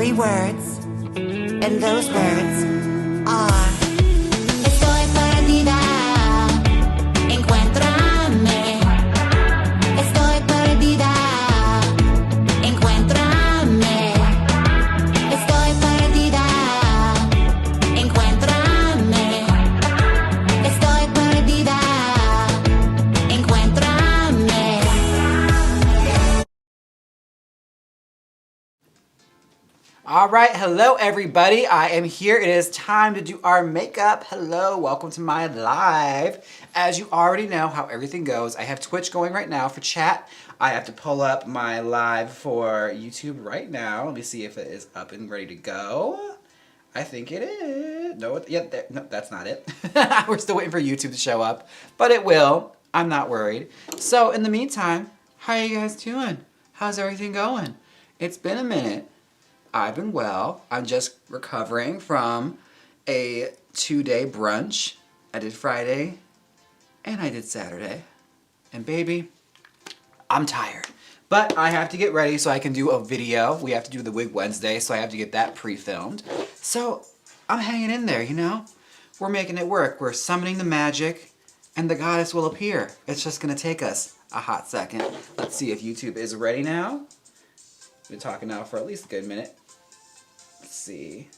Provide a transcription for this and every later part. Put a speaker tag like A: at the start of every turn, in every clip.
A: 3 words, and those words are: Estoy perdida, encuéntrame. Estoy perdida, encuéntrame. Estoy perdida, encuéntrame. Estoy perdida, encuéntrame.
B: All right, hello everybody. I am here. It is time to do our makeup. Hello, welcome to my live. As you already know how everything goes, I have Twitch going right now for chat. I have to pull up my live for YouTube right now. Let me see if it is up and ready to go. I think it is. No, no, that's not it. We're still waiting for YouTube to show up, but it will. I'm not worried. So in the meantime, how are you guys doing? How's everything going? It's been a minute. I've been well. I'm just recovering from a 2-day brunch. I did Friday and I did Saturday. And baby, I'm tired. But I have to get ready so I can do a video. We have to do the Wig Wednesday, so I have to get that pre-filmed. So I'm hanging in there, you know? We're making it work. We're summoning the magic and the goddess will appear. It's just gonna take us a hot second. Let's see if YouTube is ready now. Been talking now for at least a good minute. Let's see.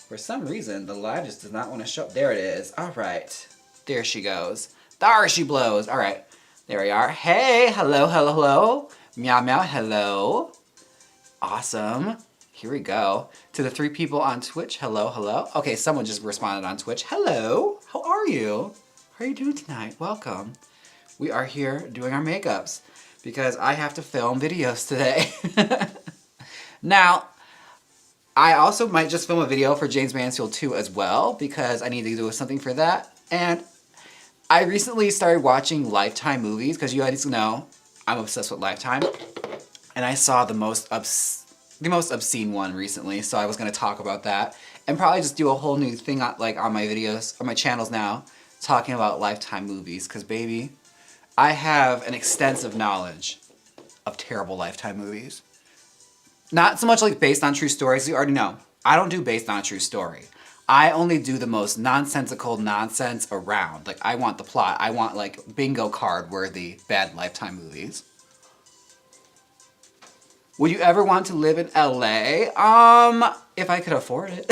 B: For some reason, the live just does not want to show up. There it is. All right. There she goes. There she blows. All right. There we are. Hey, hello, hello, hello. Meow, meow, hello. Awesome. Here we go. To the 3 people on Twitch, hello, hello. Okay, someone just responded on Twitch. Hello. How are you? How are you doing tonight? Welcome. We are here doing our makeups because I have to film videos today. Now, I also might just film a video for Jaymes Mansfield too as well because I need to do something for that. And I recently started watching Lifetime movies because you guys know I'm obsessed with Lifetime. And I saw the most obscene one recently, so I was going to talk about that and probably just do a whole new thing on my videos, on my channels now, talking about Lifetime movies because baby, I have an extensive knowledge of terrible Lifetime movies. Not so much like based on true stories, you already know. I don't do based on a true story. I only do the most nonsensical nonsense around. Like, I want the plot. I want, like, bingo card worthy bad Lifetime movies. Would you ever want to live in LA? If I could afford it.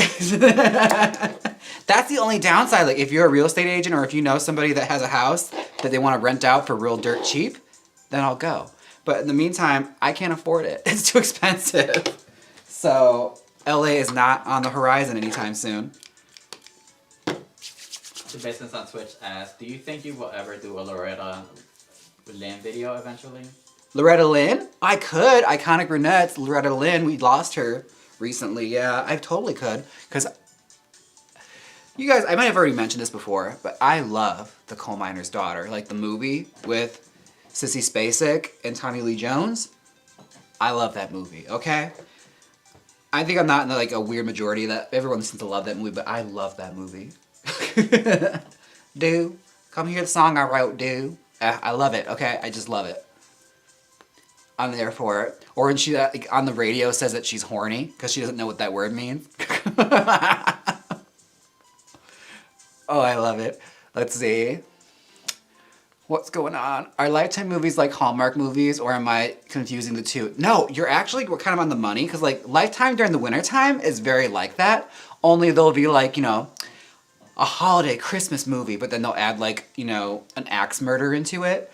B: That's the only downside. Like, if you're a real estate agent or if you know somebody that has a house that they want to rent out for real dirt cheap, then I'll go. But in the meantime, I can't afford it. It's too expensive. So LA is not on the horizon anytime soon.
C: The business on Twitch asks, do you think you will ever do a Loretta Lynn video eventually?
B: Loretta Lynn? I could. Iconic brunettes. Loretta Lynn, we lost her recently. Yeah, I totally could. Because you guys, I might have already mentioned this before, but I love The Coal Miner's Daughter. Like the movie with Sissy Spacek and Tommy Lee Jones. I love that movie, okay? I think I'm not in like a weird majority that everyone seems to love that movie, but I love that movie. Do, come hear the song I wrote, do. I love it, okay? I just love it. I'm there for it. Or when she like, on the radio says that she's horny because she doesn't know what that word means. Oh, I love it. Let's see. What's going on? Are Lifetime movies like Hallmark movies or am I confusing the two? No, you're actually kind of on the money because like Lifetime during the wintertime is very like that. Only they'll be like, you know, a holiday Christmas movie, but then they'll add like, you know, an axe murder into it.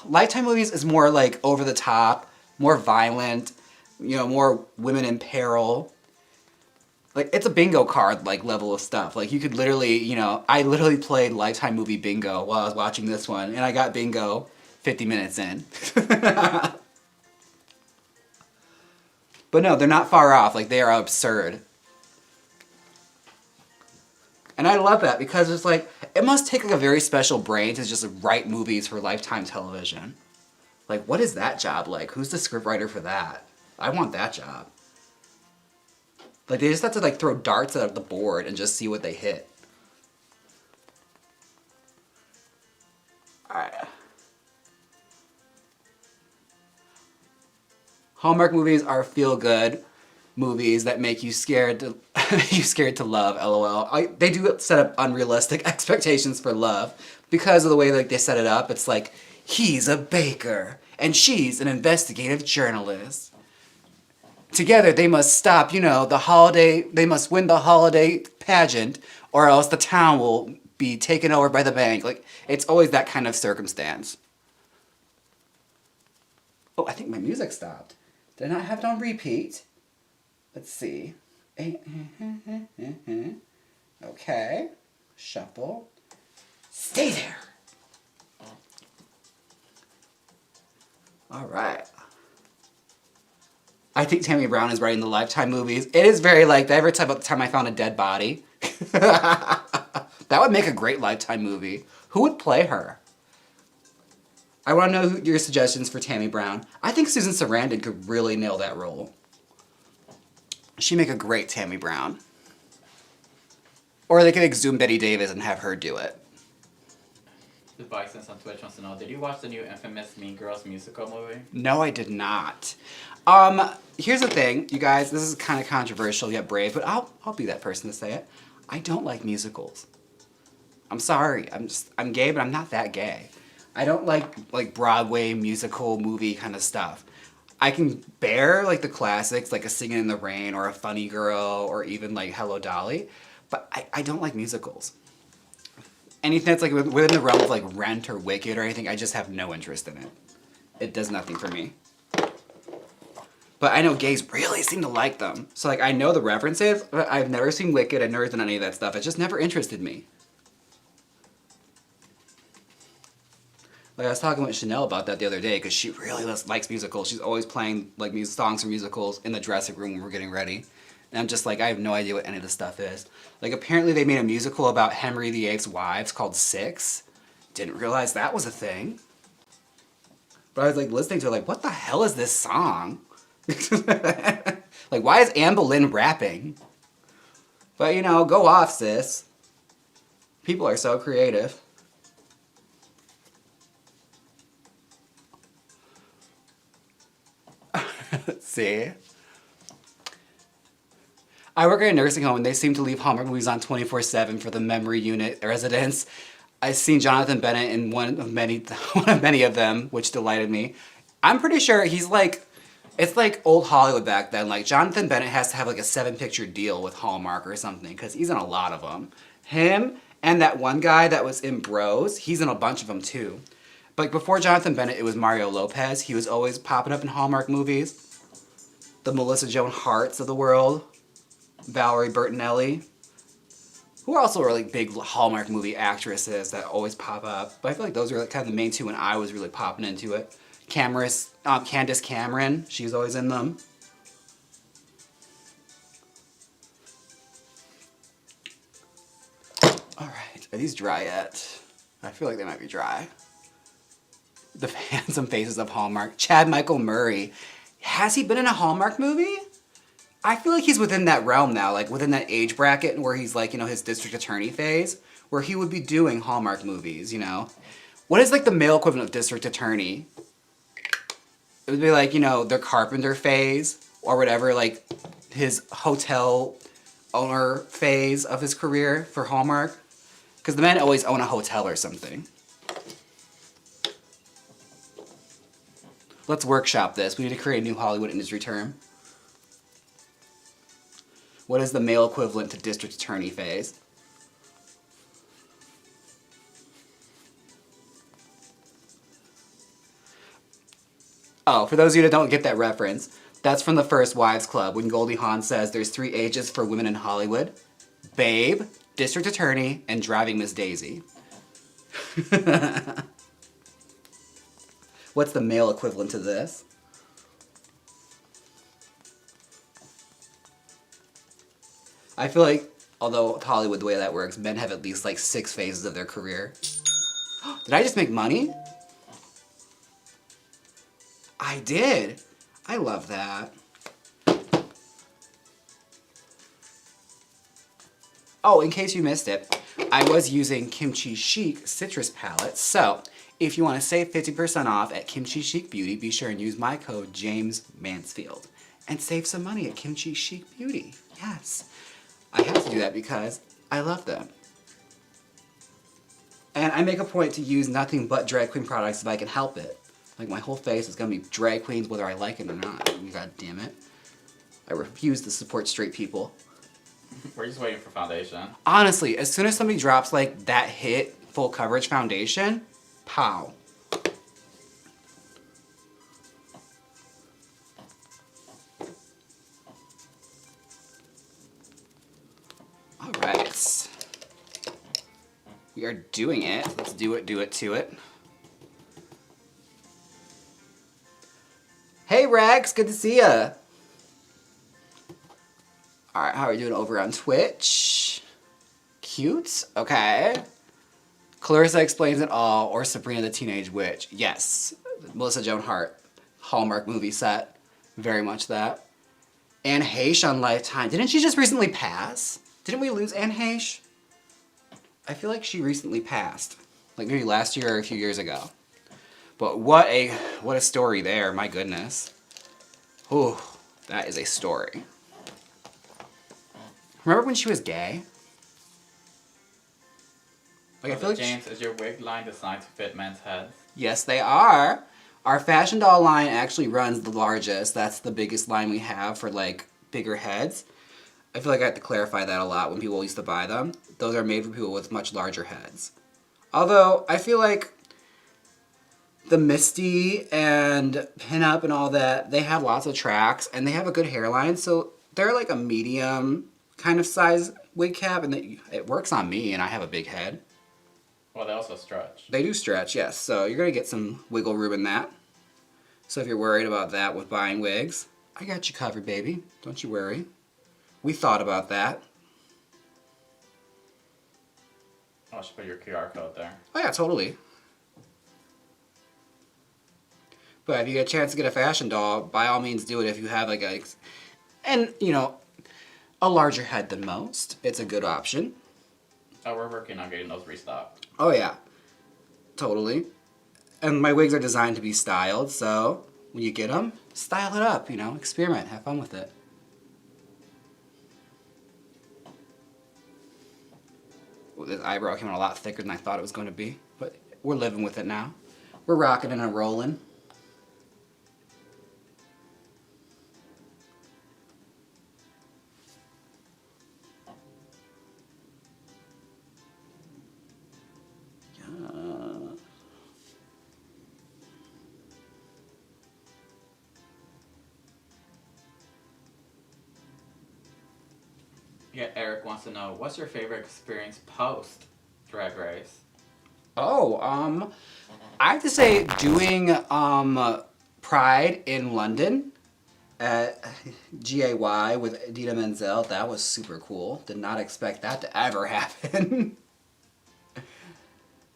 B: Lifetime movies is more like over the top, more violent, you know, more women in peril. Like, it's a bingo card, like, level of stuff. Like, you could literally, you know, I literally played Lifetime movie bingo while I was watching this one, and I got bingo 50 minutes in. But no, they're not far off. Like, they are absurd. And I love that because it's like, it must take like a very special brain to just write movies for Lifetime television. Like, what is that job like? Who's the scriptwriter for that? I want that job. Like, they just have to, like, throw darts at the board and just see what they hit. Alright. Hallmark movies are feel-good. movies that make you scared to you scared to love, lol. They do set up unrealistic expectations for love because of the way like they set it up. It's like he's a baker and she's an investigative journalist. Together they must stop, they must win the holiday pageant or else the town will be taken over by the bank. Like, it's always that kind of circumstance. Oh, I think my music stopped. Did I not have it on repeat? Let's see. Okay. Shuffle. Stay there. All right. I think Tammy Brown is writing the Lifetime movies. It is very like that. Every time I found a dead body. That would make a great Lifetime movie. Who would play her? I want to know your suggestions for Tammy Brown. I think Susan Sarandon could really nail that role. She'd make a great Tammy Brown. Or they could exhume Betty Davis and have her do it.
C: The Bison on Twitch wants to know, did you watch the new infamous Mean Girls musical movie?
B: No, I did not. Here's the thing, you guys. This is kind of controversial yet brave, but I'll be that person to say it. I don't like musicals. I'm sorry. I'm gay, but I'm not that gay. I don't like Broadway musical movie kind of stuff. I can bear like the classics, like A Singin' in the Rain or A Funny Girl or even like Hello Dolly, but I don't like musicals. Anything that's like within the realm of like Rent or Wicked or anything, I just have no interest in it. It does nothing for me. But I know gays really seem to like them. So like I know the references, but I've never seen Wicked, I've never done any of that stuff. It just never interested me. Like I was talking with Chanel about that the other day because she really likes musicals. She's always playing like songs from musicals in the dressing room when we're getting ready. And I'm just like, I have no idea what any of this stuff is. Like apparently they made a musical about Henry VIII's wives called Six. Didn't realize that was a thing. But I was like listening to it like, what the hell is this song? Like why is Anne Boleyn rapping? But go off, sis. People are so creative. Let's see. I work at a nursing home and they seem to leave Hallmark movies on 24/7 for the memory unit residents. I've seen Jonathan Bennett in one of many of them, which delighted me. I'm pretty sure he's like, it's like old Hollywood back then. Like Jonathan Bennett has to have like a 7-picture deal with Hallmark or something because he's in a lot of them. Him and that one guy that was in Bros, he's in a bunch of them too. But like before Jonathan Bennett, it was Mario Lopez. He was always popping up in Hallmark movies. The Melissa Joan Harts of the world. Valerie Bertinelli. Who are also really big Hallmark movie actresses that always pop up. But I feel like those are like kind of the main two when I was really popping into it. Candace Cameron, she's always in them. Alright, are these dry yet? I feel like they might be dry. The Handsome Faces of Hallmark. Chad Michael Murray. Has he been in a Hallmark movie? I feel like he's within that realm now, like within that age bracket where he's like, his district attorney phase, where he would be doing Hallmark movies, What is like the male equivalent of district attorney? It would be like, their carpenter phase or whatever, like his hotel owner phase of his career for Hallmark. Because the men always own a hotel or something. Let's workshop this. We need to create a new Hollywood industry term. What is the male equivalent to district attorney phase? Oh, for those of you that don't get that reference, that's from the First Wives Club when Goldie Hawn says there's 3 ages for women in Hollywood. Babe, district attorney, and driving Miss Daisy. What's the male equivalent to this? I feel like, although with Hollywood, the way that works, men have at least like 6 phases of their career. Did I just make money? I did. I love that. Oh, in case you missed it, I was using Kimchi Chic citrus palette. So, if you want to save 50% off at Kimchi Chic Beauty, be sure and use my code JayMesMansfield. and save some money at Kimchi Chic Beauty. Yes. I have to do that because I love them. And I make a point to use nothing but drag queen products if I can help it. Like, my whole face is gonna be drag queens whether I like it or not. God damn it. I refuse to support straight people.
C: We're just waiting for foundation.
B: Honestly, as soon as somebody drops like that hit full coverage foundation, pow. All right. We are doing it. Let's do it to it. Hey Rex, good to see ya. All right, how are we doing over on Twitch? Cute, okay. Clarissa Explains It All or Sabrina the Teenage Witch. Yes, Melissa Joan Hart, Hallmark movie set, very much that. Anne Heche on Lifetime. Didn't she just recently pass? Didn't we lose Anne Heche? I feel like she recently passed, like maybe last year or a few years ago. But what a story there, my goodness. Ooh, that is a story. Remember when she was gay? Like, I feel like
C: James, is your wig line designed to fit men's heads?
B: Yes, they are. Our fashion doll line actually runs the largest. That's the biggest line we have for like bigger heads. I feel like I have to clarify that a lot when people used to buy them. Those are made for people with much larger heads. Although, I feel like the Misty and Pinup and all that, they have lots of tracks and they have a good hairline, so they're like a medium kind of size wig cap, and it works on me, and I have a big head.
C: Well, they also stretch.
B: They do stretch, yes, so you're gonna get some wiggle room in that. So if you're worried about that with buying wigs, I got you covered, baby. Don't you worry. We thought about that.
C: I should put your QR code there.
B: Oh yeah, totally. But if you get a chance to get a fashion doll, by all means do it if you have like a larger head than most. It's a good option.
C: Oh, we're working on getting those restocked.
B: Oh yeah, totally. And my wigs are designed to be styled, so when you get them, style it up, experiment, have fun with it. Well, this eyebrow came out a lot thicker than I thought it was going to be, but we're living with it now. We're rocking and rolling.
C: Yeah, Eric wants to know, what's your favorite experience post Drag Race?
B: Oh, I have to say doing Pride in London at GAY with Idina Menzel, that was super cool. Did not expect that to ever happen.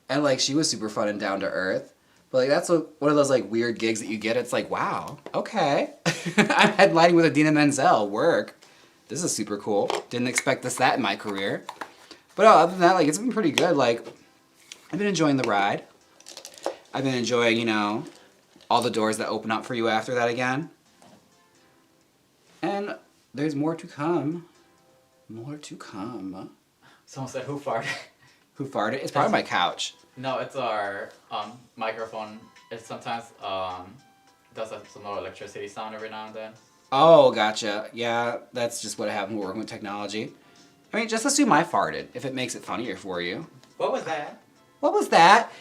B: And like, she was super fun and down to earth. But like, that's one of those like weird gigs that you get. It's like, wow, okay. I'm headlining with Idina Menzel, work. This is super cool. Didn't expect that in my career. But other than that, like, it's been pretty good. Like, I've been enjoying the ride. I've been enjoying, all the doors that open up for you after that again. And there's more to come. More to come.
C: Someone said, who farted?
B: Who farted? It's probably my couch.
C: No, it's our microphone. It sometimes does some little electricity sound every now and then.
B: Oh, gotcha. Yeah, that's just what happens when we're working with technology. I mean, just assume I farted, if it makes it funnier for you.
C: What was that?
B: What was that?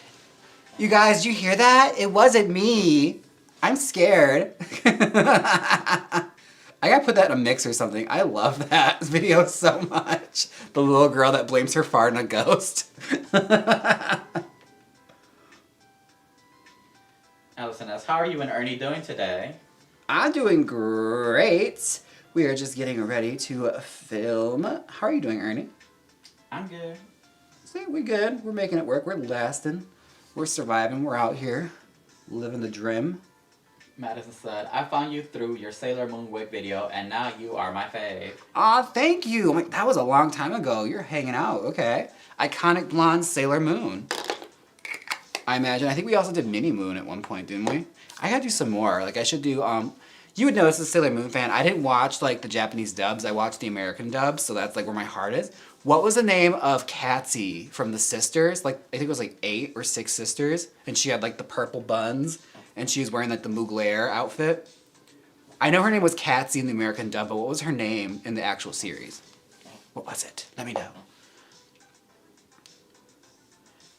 B: You guys, you hear that? It wasn't me. I'm scared. I gotta put that in a mix or something. I love that video so much. The little girl that blames her fart on a ghost.
C: Allison asks, how are you and Ernie doing today?
B: I'm doing great. We are just getting ready to film. How are you doing, Ernie?
C: I'm good.
B: See, we're good. We're making it work. We're lasting. We're surviving. We're out here living the dream.
C: Madison said, I found you through your Sailor Moon wig video, and now you are my fave.
B: Aw, thank you. I'm like, that was a long time ago. You're hanging out. Okay. Iconic blonde Sailor Moon. I imagine. I think we also did Mini Moon at one point, didn't we? I gotta do some more. Like, I should do, You would know this as a Sailor Moon fan. I didn't watch like the Japanese dubs. I watched the American dubs, so that's like where my heart is. What was the name of Catsy from the sisters? Like I think it was like 8 or 6 sisters, and she had like the purple buns, and she was wearing like the Mugler outfit. I know her name was Catsy in the American dub, but what was her name in the actual series? What was it? Let me know.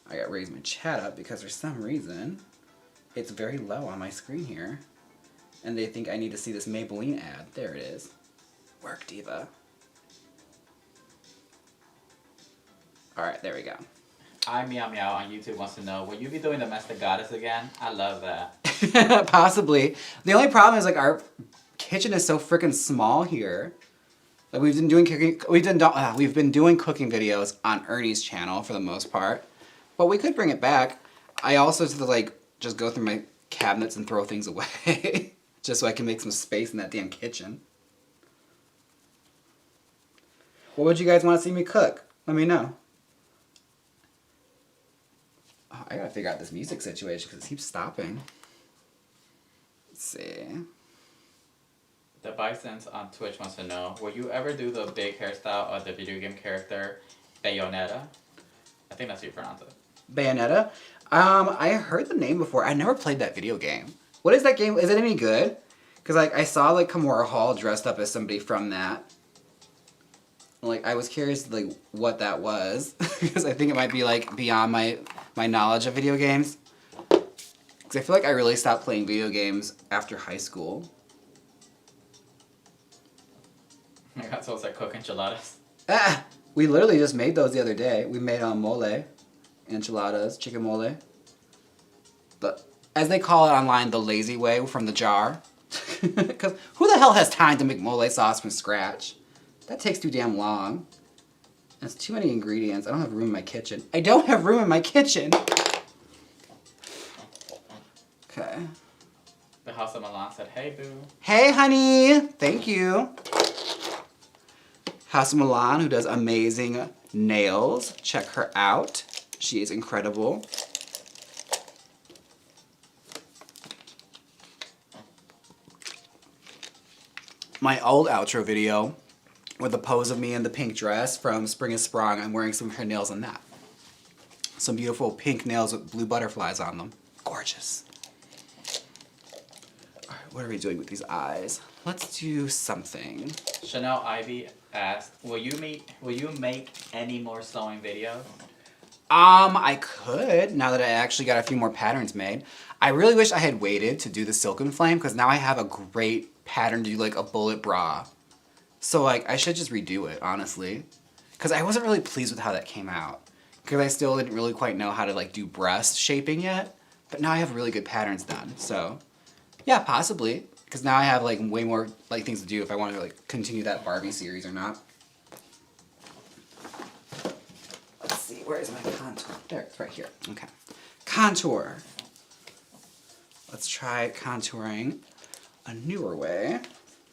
B: I gotta raise my chat up because for some reason it's very low on my screen here. And they think I need to see this Maybelline ad. There it is. Work, diva. Alright, there we go.
C: I Meow Meow on YouTube wants to know, will you be doing Domestic Goddess again? I love that.
B: Possibly. The only problem is like our kitchen is so freaking small here. Like we've been doing cooking, we've been doing cooking videos on Ernie's channel for the most part. But we could bring it back. I also have to like just go through my cabinets and throw things away. Just so I can make some space in that damn kitchen. What would you guys want to see me cook? Let me know. Oh, I gotta figure out this music situation because it keeps stopping. Let's see.
C: The Bisons on Twitch wants to know, will you ever do the big hairstyle of the video game character Bayonetta? I think that's how you pronounce it.
B: Bayonetta? I heard the name before. I never played that video game. What is that game? Is it any good? Because like I saw like Kimura Hall dressed up as somebody from that. Like I was curious like what that was because I think it might be like beyond my knowledge of video games. Because I feel like I really stopped playing video games after high school.
C: I got so like cook enchiladas.
B: Ah, we literally just made those the other day. We made mole, enchiladas, chicken mole. But as they call it online, the lazy way from the jar. Because who the hell has time to make mole sauce from scratch? That takes too damn long. That's too many ingredients. I don't have room in my kitchen. I don't have room in my kitchen! Okay.
C: The House of Milan said, hey boo.
B: Hey honey! Thank you. House of Milan, who does amazing nails. Check her out. She is incredible. My old outro video with the pose of me in the pink dress from Spring is Sprung, I'm wearing some of her nails in that. Some beautiful pink nails with blue butterflies on them. Gorgeous. All right, what are we doing with these eyes? Let's do something.
C: Chanel Ivy asked, will you make any more sewing videos?
B: I could, now that I actually got a few more patterns made. I really wish I had waited to do the Silken Flame, because now I have a great pattern to do like a bullet bra. So like, I should just redo it, honestly. Because I wasn't really pleased with how that came out. Because I still didn't really quite know how to like do breast shaping yet. But now I have really good patterns done, so yeah, possibly. Because now I have like way more like things to do if I want to like continue that Barbie series or not. Let's see, where is my contour? There, it's right here. Okay. Contour. Let's try contouring a newer way.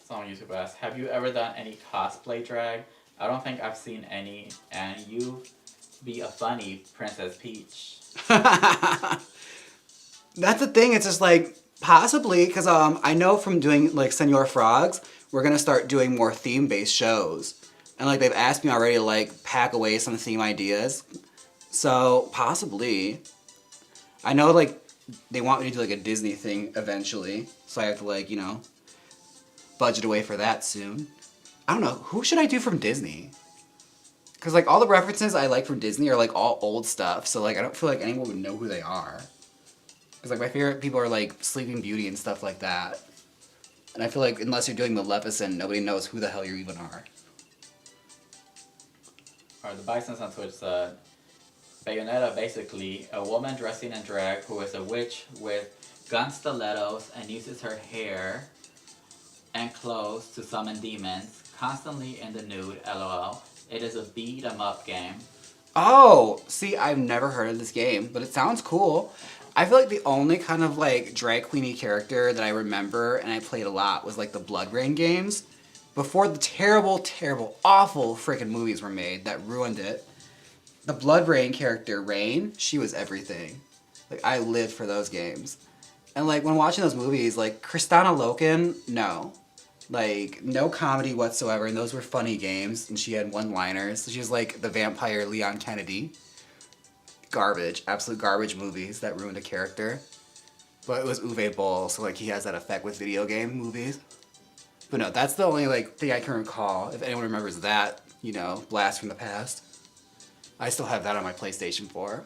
C: Someone on YouTube asked, have you ever done any cosplay drag? I don't think I've seen any, and you be a funny Princess Peach.
B: That's the thing, it's just like, possibly, because I know from doing like Senor Frogs, we're going to start doing more theme-based shows. And like they've asked me already to like pack away some theme ideas. So, possibly. I know like they want me to do like a Disney thing eventually. So I have to like, you know, budget away for that soon. I don't know, who should I do from Disney? Because like all the references I like from Disney are like all old stuff. So like I don't feel like anyone would know who they are. Because like my favorite people are like Sleeping Beauty and stuff like that. And I feel like unless you're doing Maleficent, nobody knows who the hell you even are.
C: Alright, the Bisons on Twitch said, Bayonetta basically a woman dressing in drag who is a witch with gun stilettos and uses her hair and clothes to summon demons, constantly in the nude, lol. It is a beat 'em up game.
B: Oh, see, I've never heard of this game, but it sounds cool. I feel like the only kind of like drag queenie character that I remember and I played a lot was like the Blood Rain games. Before the terrible, terrible, awful freaking movies were made that ruined it. The Blood Rain character, Rain, she was everything. Like, I lived for those games. And like when watching those movies, like Kristana Loken, no. Like no comedy whatsoever, and those were funny games, and she had one-liners. She was like the vampire Leon Kennedy. Garbage, absolute garbage movies that ruined a character. But it was Uwe Boll, so like he has that effect with video game movies. But no, that's the only like thing I can recall. If anyone remembers that, you know, blast from the past. I still have that on my PlayStation 4.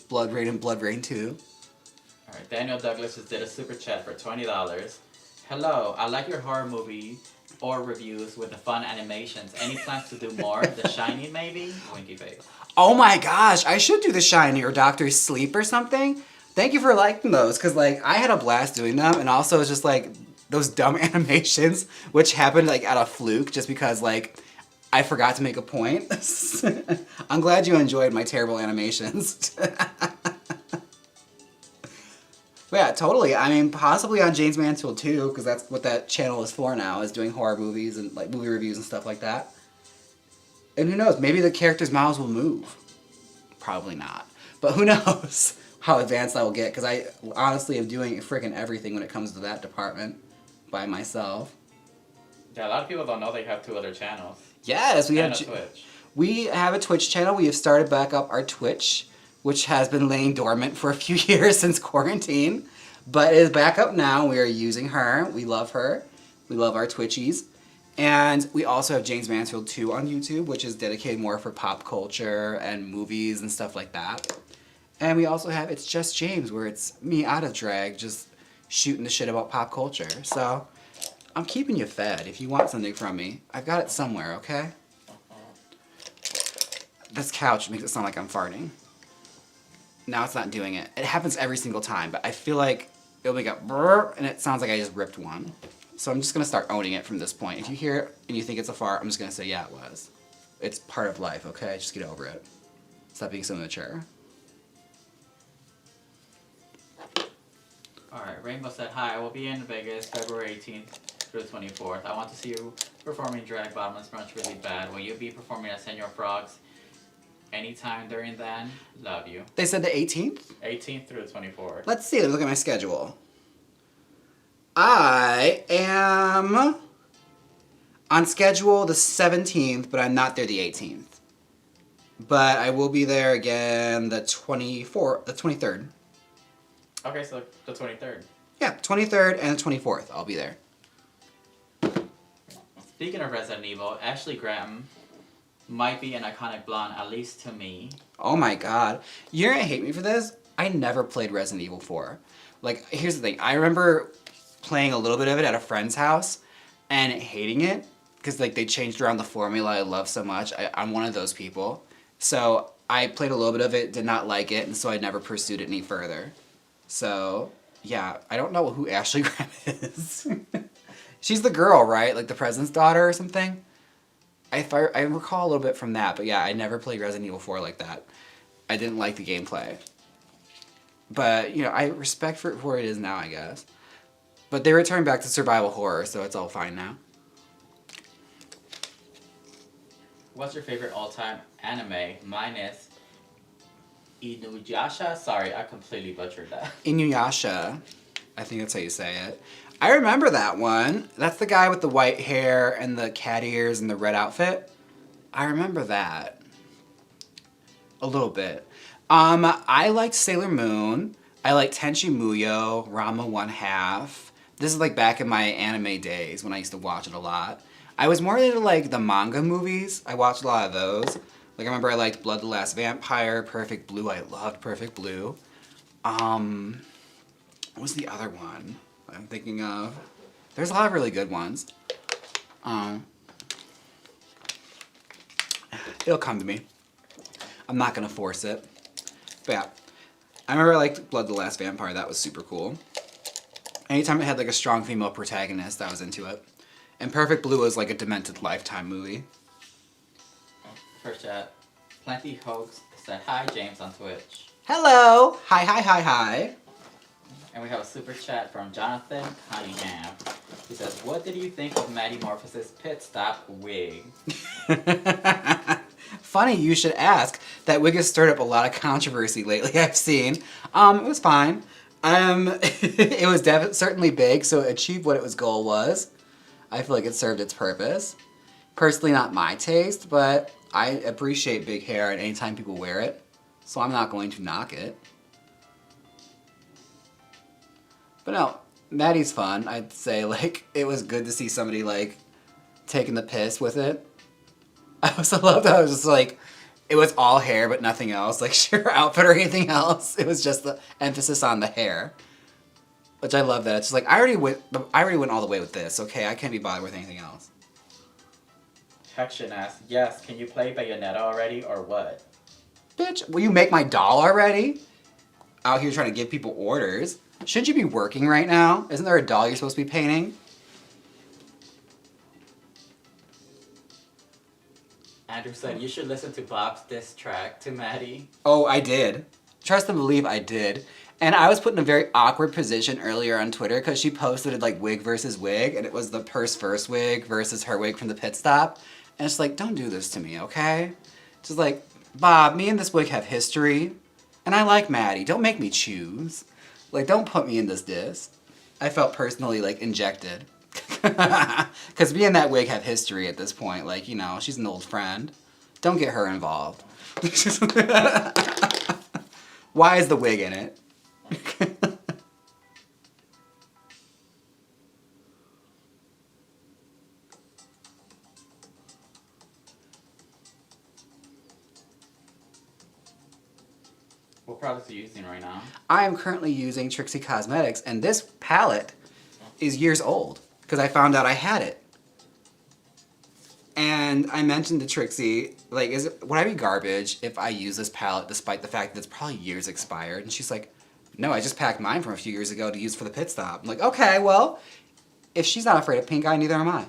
B: Blood Rain and Blood Rain 2.
C: Alright, Daniel Douglas just did a super chat for $20. Hello, I like your horror movie or reviews with the fun animations. Any plans to do more? The Shining maybe? Winky face.
B: Oh my gosh, I should do The Shining or Doctor Sleep or something. Thank you for liking those, because like I had a blast doing them, and also it's just like those dumb animations, which happened like at a fluke just because like I forgot to make a point. I'm glad you enjoyed my terrible animations. But yeah, totally. I mean, possibly on Jaymes Mansfield too, because that's what that channel is for now, is doing horror movies and like movie reviews and stuff like that. And who knows, maybe the characters' mouths will move. Probably not. But who knows how advanced I will get, because I honestly am doing freaking everything when it comes to that department by myself.
C: Yeah, a lot of people don't know they have 2 other channels.
B: Yes, we
C: And
B: have
C: a Twitch.
B: We have a Twitch channel. We have started back up our Twitch, which has been laying dormant for a few years since quarantine, but is back up now. We are using her. We love her. We love our Twitchies. And we also have Jaymes Mansfield 2 on YouTube, which is dedicated more for pop culture and movies and stuff like that. And we also have It's Just Jaymes, where it's me out of drag, just shooting the shit about pop culture. So I'm keeping you fed. If you want something from me, I've got it somewhere, okay? This couch makes it sound like I'm farting. Now it's not doing it. It happens every single time, but I feel like it'll make a brrr, and it sounds like I just ripped one. So I'm just gonna start owning it from this point. If you hear it and you think it's a fart, I'm just gonna say, yeah, it was. It's part of life, okay? Just get over it. Stop being so immature.
C: Alright, Rainbow said, hi, I will be in Vegas February 18th through the 24th. I want to see you performing drag bottomless brunch really bad. Will you be performing at Senor Frogs anytime during then? Love you.
B: They said the 18th?
C: 18th through the 24th.
B: Let's see, let me look at my schedule. I am on schedule the 17th, but I'm not there the 18th. But I will be there again the 23rd.
C: Okay, so the 23rd.
B: Yeah, 23rd and the 24th, I'll be there.
C: Speaking of Resident Evil, Ashley Graham might be an iconic blonde, at least to me.
B: Oh my god. You're gonna hate me for this? I never played Resident Evil 4. Like, here's the thing. I remember playing a little bit of it at a friend's house and hating it because like they changed around the formula I love so much. I'm one of those people. So I played a little bit of it, did not like it, and so I never pursued it any further. So, yeah, I don't know who Ashley Graham is. She's the girl, right? Like the president's daughter or something? I recall a little bit from that, but yeah, I never played Resident Evil 4 like that. I didn't like the gameplay. But, you know, I respect for where it is now, I guess. But they returned back to survival horror, so it's all fine now.
C: What's your favorite all-time anime? Mine is Inuyasha. Sorry, I completely butchered that.
B: Inuyasha. I think that's how you say it. I remember that one. That's the guy with the white hair and the cat ears and the red outfit. I remember that. A little bit. I liked Sailor Moon. I liked Tenchi Muyo, Ranma 1/2. This is like back in my anime days when I used to watch it a lot. I was more into like the manga movies. I watched a lot of those. Like I remember I liked Blood the Last Vampire, Perfect Blue. I loved Perfect Blue. What was the other one I'm thinking of? There's a lot of really good ones. It'll come to me. I'm not gonna force it. But yeah, I remember I liked Blood the Last Vampire. That was super cool. Anytime it had like a strong female protagonist, I was into it. And Perfect Blue was like a demented Lifetime movie.
C: First chat. Plenty Hoax said, hi, James on Twitch.
B: Hello! Hi, hi, hi, hi.
C: And we have a super chat from Jonathan Cunningham. He says, what did you think of Maddie Morphosis pit stop wig?
B: Funny you should ask. That wig has stirred up a lot of controversy lately, I've seen. It was fine. It was certainly big, so it achieved what its goal was. I feel like it served its purpose. Personally, not my taste, but I appreciate big hair and anytime people wear it, so I'm not going to knock it. But no, Maddie's fun. I'd say, like, it was good to see somebody, like, taking the piss with it. I also loved how it was just, like, it was all hair but nothing else, like, sheer outfit or anything else. It was just the emphasis on the hair. Which I love that. It's just like, I already went all the way with this, okay? I can't be bothered with anything else.
C: Hection asks, yes, can you play Bayonetta already or what?
B: Bitch, will you make my doll already? Out here trying to give people orders. Shouldn't you be working right now? Isn't there a doll you're supposed to be painting?
C: Andrew said you should listen to Bob's diss track to Maddie.
B: Oh, I did. Trust and believe I did. And I was put in a very awkward position earlier on Twitter because she posted like wig versus wig, and it was the purse first wig versus her wig from the pit stop. And it's like, don't do this to me, okay? Just like, Bob, me and this wig have history, and I like Maddie. Don't make me choose. Like, don't put me in this diss. I felt personally, like, injected. Because me and that wig have history at this point. Like, you know, she's an old friend. Don't get her involved. Why is the wig in it?
C: What products are you using right now?
B: I am currently using Trixie Cosmetics, and this palette is years old because I found out I had it. And I mentioned to Trixie, like, would I be garbage if I use this palette despite the fact that it's probably years expired? And she's like, no, I just packed mine from a few years ago to use for the pit stop. I'm like, okay, well, if she's not afraid of pink eye, neither am I.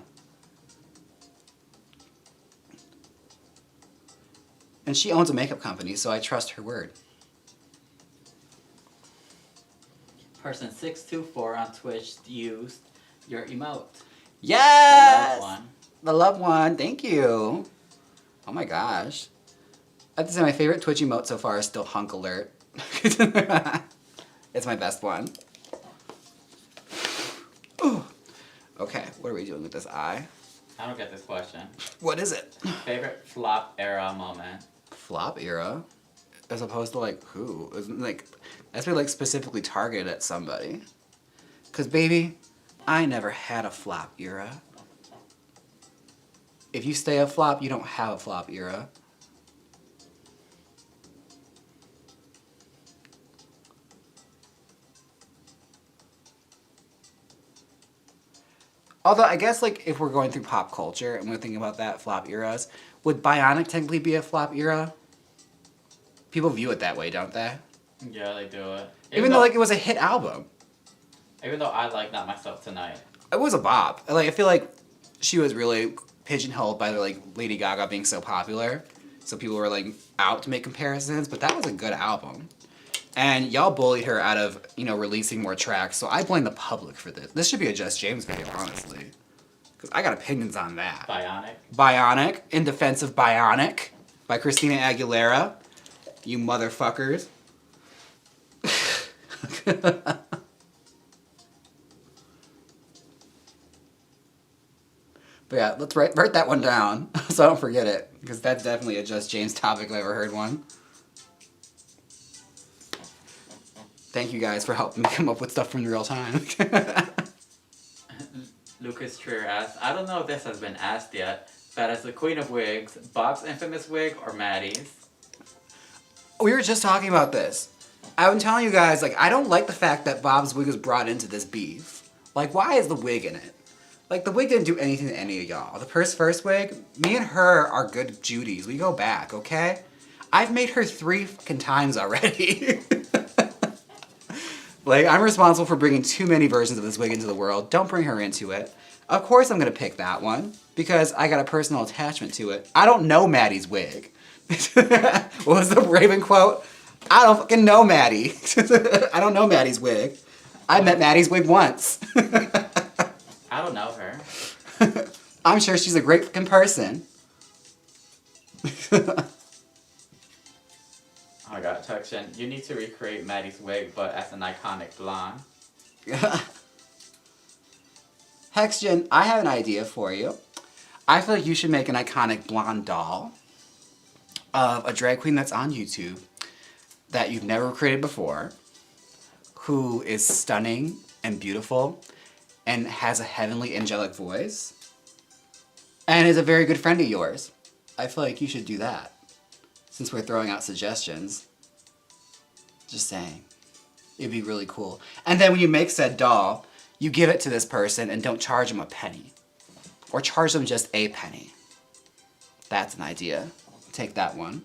B: And she owns a makeup company, so I trust her word.
C: Person 624 on Twitch used your emote.
B: Yes!
C: The love one.
B: The love one, thank you. Oh my gosh. I have to say my favorite Twitch emote so far is still Hunk Alert. It's my best one. Ooh. Okay, what are we doing with this eye?
C: I don't get this question.
B: What is it?
C: Favorite flop era moment?
B: Flop era? As opposed to like who? Isn't like that's really like specifically targeted at somebody. Cause baby, I never had a flop era. If you stay a flop, you don't have a flop era. Although I guess like if we're going through pop culture and we're thinking about that flop eras, would Bionic technically be a flop era? People view it that way, don't they?
C: Yeah, they do it.
B: Even though like it was a hit album.
C: Even though I like Not Myself Tonight.
B: It was a bop. Like I feel like she was really pigeonholed by like Lady Gaga being so popular. So people were like out to make comparisons, but that was a good album. And y'all bullied her out of, you know, releasing more tracks, so I blame the public for this. This should be a Just James video, honestly. Because I got opinions on that.
C: Bionic.
B: Bionic, In Defense of Bionic, by Christina Aguilera. You motherfuckers. But yeah, let's write that one down so I don't forget it. Because that's definitely a Just James topic if I ever heard one. Thank you guys for helping me come up with stuff from real time.
C: Lucas Trier asks, I don't know if this has been asked yet, but as the queen of wigs, Bob's infamous wig or Maddie's?
B: We were just talking about this. I've been telling you guys, like, I don't like the fact that Bob's wig was brought into this beef. Like, why is the wig in it? Like, the wig didn't do anything to any of y'all. The purse first wig, me and her are good Judies. We go back, okay? I've made her 3 fucking times already. Like, I'm responsible for bringing too many versions of this wig into the world. Don't bring her into it. Of course I'm gonna pick that one, because I got a personal attachment to it. I don't know Maddie's wig. What was the Raven quote? I don't fucking know Maddie. I don't know Maddie's wig. I met Maddie's wig once.
C: I don't know her.
B: I'm sure she's a great fucking person.
C: Oh my god, Tuction, you need to recreate Maddie's wig, but as an iconic blonde.
B: Hexgen, I have an idea for you. I feel like you should make an iconic blonde doll of a drag queen that's on YouTube that you've never created before, who is stunning and beautiful and has a heavenly angelic voice and is a very good friend of yours. I feel like you should do that since we're throwing out suggestions. Just saying. It'd be really cool. And then when you make said doll, you give it to this person and don't charge them a penny. Or charge them just a penny. That's an idea. Take that one.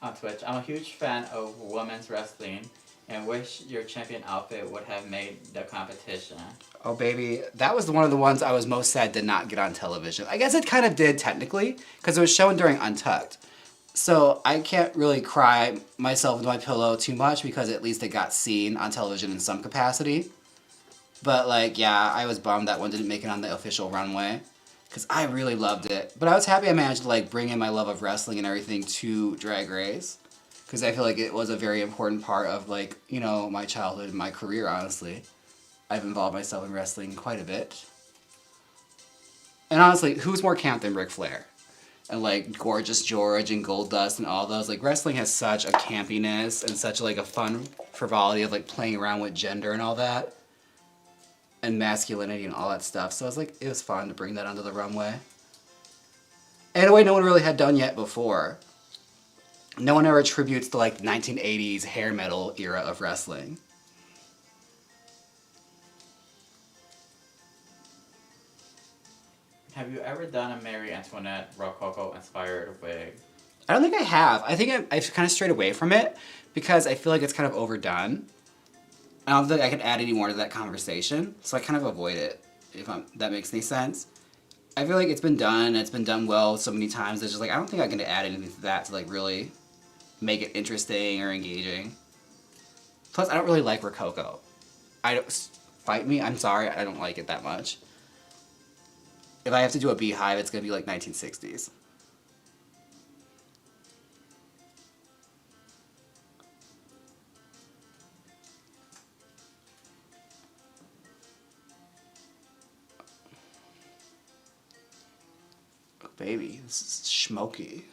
C: On Twitch, I'm a huge fan of women's wrestling and wish your champion outfit would have made the competition.
B: Oh baby, that was one of the ones I was most sad did not get on television. I guess it kind of did technically, because it was shown during Untucked. So I can't really cry myself into my pillow too much because at least it got seen on television in some capacity. But like, yeah, I was bummed that one didn't make it on the official runway because I really loved it. But I was happy I managed to like bring in my love of wrestling and everything to Drag Race because I feel like it was a very important part of like, you know, my childhood and my career, honestly. I've involved myself in wrestling quite a bit. And honestly, who's more camp than Ric Flair? And like Gorgeous George and Goldust and all those. Like wrestling has such a campiness and such like a fun frivolity of like playing around with gender and all that. And masculinity and all that stuff. So I was like, it was fun to bring that onto the runway. And in a way no one really had done yet before. No one ever attributes the like 1980s hair metal era of wrestling.
C: Have you ever done a Marie Antoinette Rococo inspired wig?
B: I don't think I have. I think I've kind of strayed away from it because I feel like it's kind of overdone. I don't think I could add any more to that conversation, so I kind of avoid it, if that makes any sense. I feel like it's been done well so many times, it's just like, I don't think I can add anything to that to like really make it interesting or engaging. Plus, I don't really like Rococo. Fight me, I'm sorry, I don't like it that much. If I have to do a beehive, it's gonna be like 1960s. Oh, baby, this is smoky.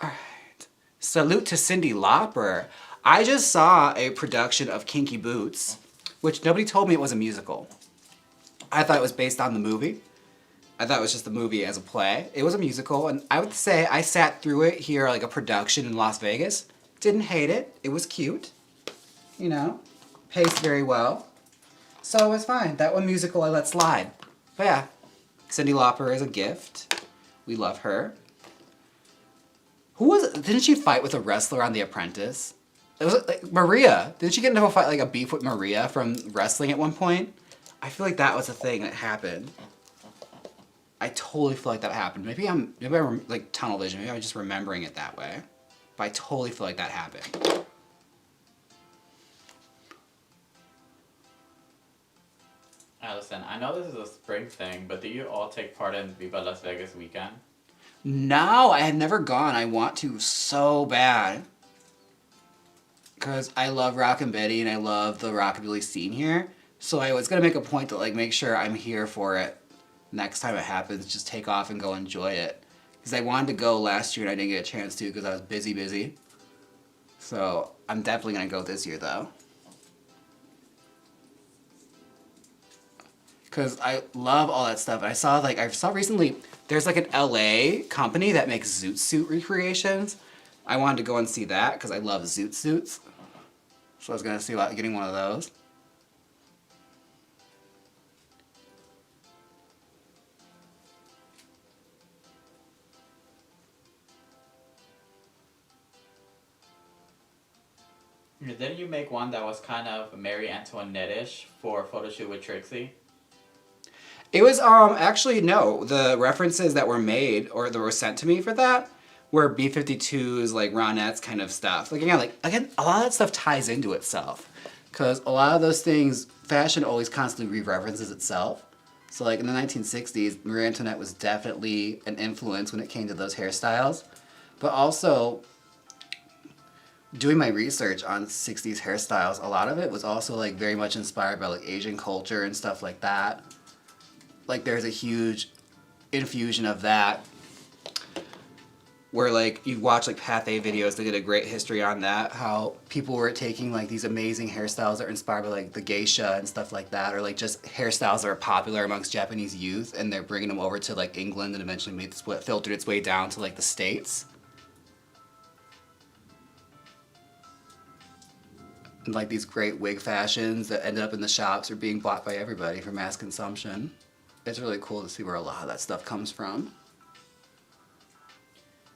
B: Alright. Salute to Cyndi Lauper. I just saw a production of Kinky Boots, which nobody told me it was a musical. I thought it was based on the movie. I thought it was just the movie as a play. It was a musical, and I would say I sat through it here, like a production in Las Vegas. Didn't hate it. It was cute. You know, paced very well. So it was fine. That one musical I let slide. But yeah, Cyndi Lauper is a gift. We love her. Who was it? Didn't she fight with a wrestler on The Apprentice? It was like Maria. Didn't she get into a fight, like a beef with Maria from wrestling at one point? I feel like that was a thing that happened. I totally feel like that happened. Maybe I'm like tunnel vision. Maybe I'm just remembering it that way. But I totally feel like that happened.
C: Allison, I know this is a spring thing, but do you all take part in Viva Las Vegas weekend?
B: No, I had never gone. I want to so bad. Because I love Rockin' Betty and I love the rockabilly scene here. So I was going to make a point to like make sure I'm here for it. Next time it happens, just take off and go enjoy it. Because I wanted to go last year and I didn't get a chance to because I was busy. So I'm definitely going to go this year though. Because I love all that stuff. I saw recently, there's like an LA company that makes zoot suit recreations. I wanted to go and see that because I love zoot suits. So I was going to see about getting one of those.
C: Didn't you make one that was kind of Marie Antoinette-ish for a photo shoot with Trixie?
B: It was, actually, no. The references that were made or that were sent to me for that were B-52s, like Ronettes kind of stuff. Like, again, a lot of that stuff ties into itself. Because a lot of those things, fashion always constantly re-references itself. So like in the 1960s, Marie Antoinette was definitely an influence when it came to those hairstyles. But also, doing my research on 60s hairstyles, a lot of it was also like very much inspired by like Asian culture and stuff like that. Like there's a huge infusion of that where like you watch like Pathé videos, they did a great history on that, how people were taking like these amazing hairstyles that are inspired by like the geisha and stuff like that, or like just hairstyles that are popular amongst Japanese youth, and they're bringing them over to like England and eventually filtered its way down to like the States. And like these great wig fashions that ended up in the shops are being bought by everybody for mass consumption. It's really cool to see where a lot of that stuff comes from.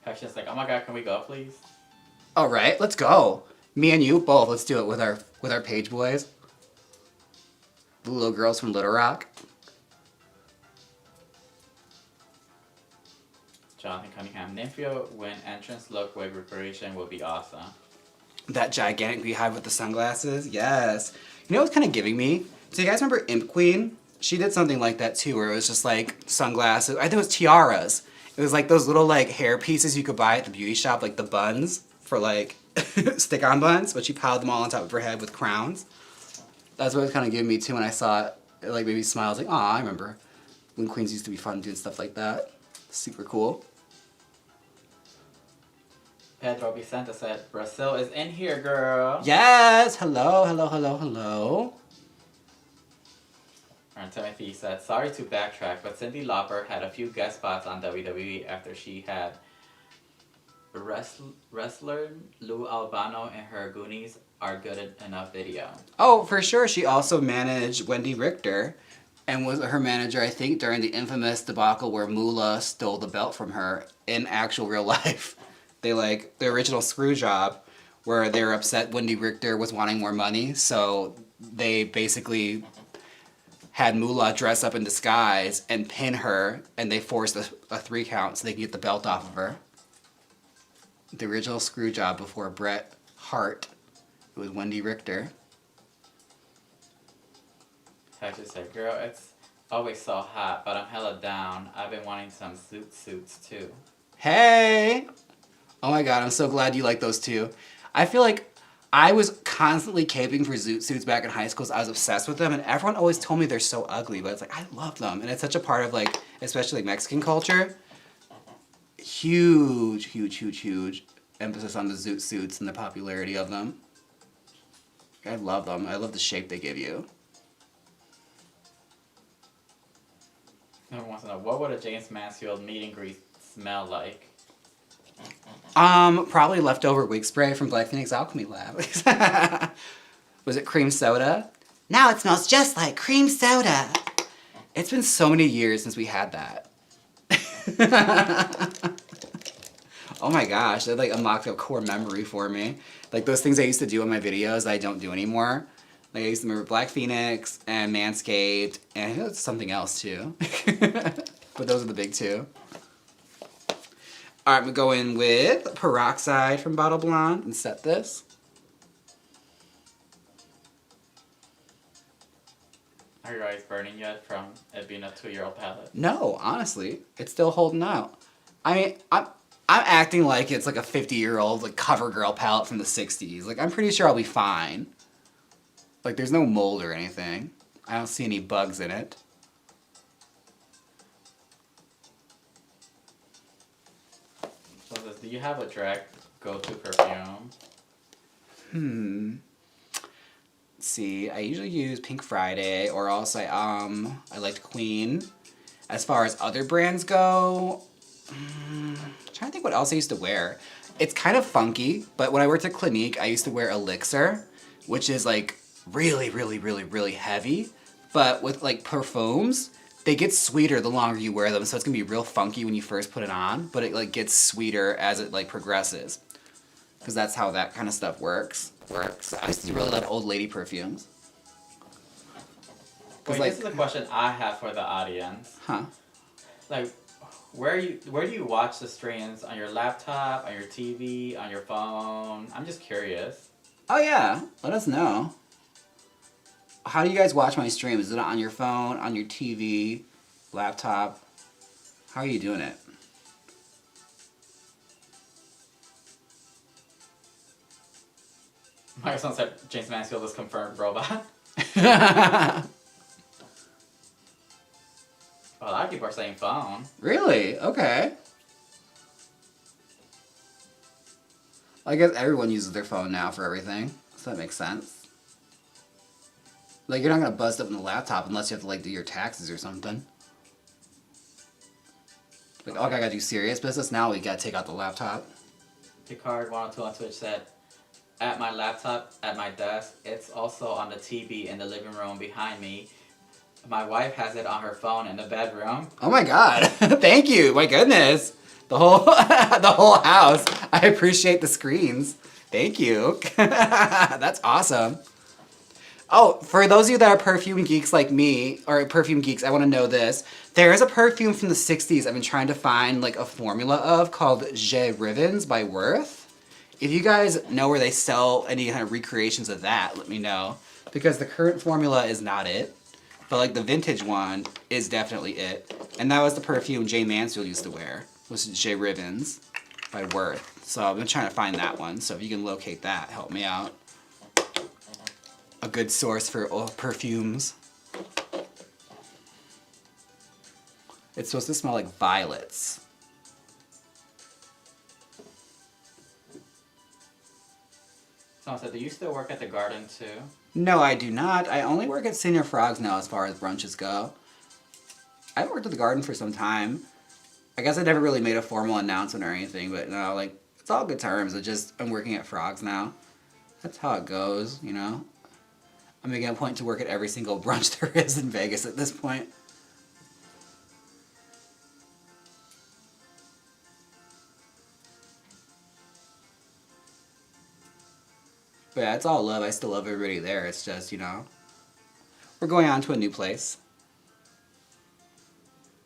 C: Passion's like, oh my god, can we go, please?
B: All right, let's go. Me and you both. Let's do it with our page boys, the little girls from Little Rock.
C: Jonathan Cunningham. Nympho when entrance look wig recreation would be awesome.
B: That gigantic beehive with the sunglasses, yes. You know what's kind of giving me? So you guys remember Imp Queen? She did something like that too, where it was just like sunglasses. I think it was tiaras. It was like those little like hair pieces you could buy at the beauty shop, like the buns for like stick-on buns, but she piled them all on top of her head with crowns. That's what it was kind of giving me too when I saw it. It like made me smile. I was like, aw, I remember when queens used to be fun doing stuff like that. Super cool.
C: Pedro Vicente said, Brazil is in here, girl.
B: Yes! Hello, hello, hello, hello.
C: And Timothy said, sorry to backtrack, but Cyndi Lauper had a few guest spots on WWE after she had wrestler Lou Albano in her Goonies Are Good Enough video.
B: Oh, for sure. She also managed Wendy Richter and was her manager, I think, during the infamous debacle where Moolah stole the belt from her in actual real life. They like the original screw job where they were upset Wendy Richter was wanting more money, so they basically had Moolah dress up in disguise and pin her, and they forced a 3 count so they could get the belt off of her. The original screw job before Bret Hart. It was Wendy Richter.
C: I just said, girl, it's always so hot, but I'm hella down. I've been wanting some suits too.
B: Hey! Oh my god, I'm so glad you like those too. I feel like I was constantly caping for zoot suits back in high school, so I was obsessed with them, and everyone always told me they're so ugly, but it's like, I love them, and it's such a part of like, especially like Mexican culture. Huge, huge, huge, huge emphasis on the zoot suits and the popularity of them. I love them. I love the shape they give you.
C: Everyone wants to know, what would a Jaymes Mansfield meet and greet smell like?
B: Probably leftover wig spray from Black Phoenix Alchemy Lab. Was it cream soda? Now it smells just like cream soda. It's been so many years since we had that. Oh my gosh, that like unlocked a core memory for me. Like those things I used to do in my videos I don't do anymore. Like I used to remember Black Phoenix and Manscaped, and I think it's something else too. But those are the big two. Alright, I'm gonna go in with Peroxide from Bottle Blonde and set this.
C: Are your eyes burning yet from it being a 2-year-old palette?
B: No, honestly, it's still holding out. I mean, I'm acting like it's like a 50-year-old like CoverGirl palette from the 60s. Like I'm pretty sure I'll be fine. Like there's no mold or anything. I don't see any bugs in it.
C: So this, do you have a drag go-to perfume?
B: Let's see, I usually use Pink Friday, or else I liked Queen. As far as other brands go, I'm trying to think what else I used to wear. It's kind of funky, but when I worked at Clinique, I used to wear Elixir, which is like really, really, really, really heavy. But with like perfumes, they get sweeter the longer you wear them, so it's gonna be real funky when you first put it on, but it like gets sweeter as it like progresses. Because that's how that kind of stuff works. I used to really love old lady perfumes.
C: Wait,
B: like,
C: this is a question I have for the audience.
B: Huh?
C: Like, where do you watch the streams? On your laptop, on your TV, on your phone? I'm just curious.
B: Oh yeah, let us know. How do you guys watch my stream? Is it on your phone, on your TV, laptop? How are you doing it?
C: My son said Jaymes Mansfield is confirmed robot. A lot of people are saying phone.
B: Really? Okay. I guess everyone uses their phone now for everything, so that makes sense. Like, you're not gonna bust up in the laptop unless you have to, like, do your taxes or something. Like, okay, I gotta do serious business, now we gotta take out the laptop.
C: Picard102 on Twitch said, at my laptop, at my desk, it's also on the TV in the living room behind me. My wife has it on her phone in the bedroom.
B: Oh my god, thank you, my goodness. The whole, the whole house. I appreciate the screens. Thank you. That's awesome. Oh, for those of you that are perfume geeks like me, or perfume geeks, I want to know this. There is a perfume from the 60s I've been trying to find like a formula of called Jaymes by Worth. If you guys know where they sell any kind of recreations of that, let me know. Because the current formula is not it. But like the vintage one is definitely it. And that was the perfume Jaymes Mansfield used to wear. Was Jaymes by Worth. So I've been trying to find that one. So if you can locate that, help me out. A good source for perfumes. It's supposed to smell like violets.
C: Someone said, do you still work at the garden too?
B: No, I do not. I only work at Senior Frogs now as far as brunches go. I haven't worked at the garden for some time. I guess I never really made a formal announcement or anything, but no, like, it's all good terms. I'm working at Frogs now. That's how it goes, you know? I'm making a point to work at every single brunch there is in Vegas at this point. But yeah, it's all love. I still love everybody there. It's just, you know, we're going on to a new place.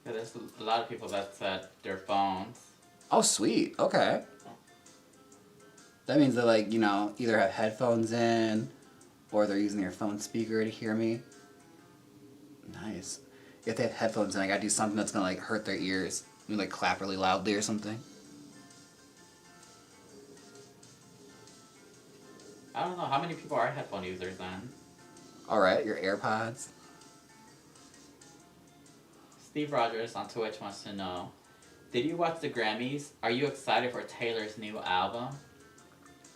C: Yeah, there's a lot of people that said their phones.
B: Oh, sweet. Okay. That means they, like, you know, either have headphones in or they're using their phone speaker to hear me. Nice. If they have headphones in, I gotta do something that's gonna, like, hurt their ears. Maybe, like, clap really loudly or something.
C: I don't know, how many people are headphone users then?
B: Alright, your AirPods.
C: Steve Rogers on Twitch wants to know, did you watch the Grammys? Are you excited for Taylor's new album?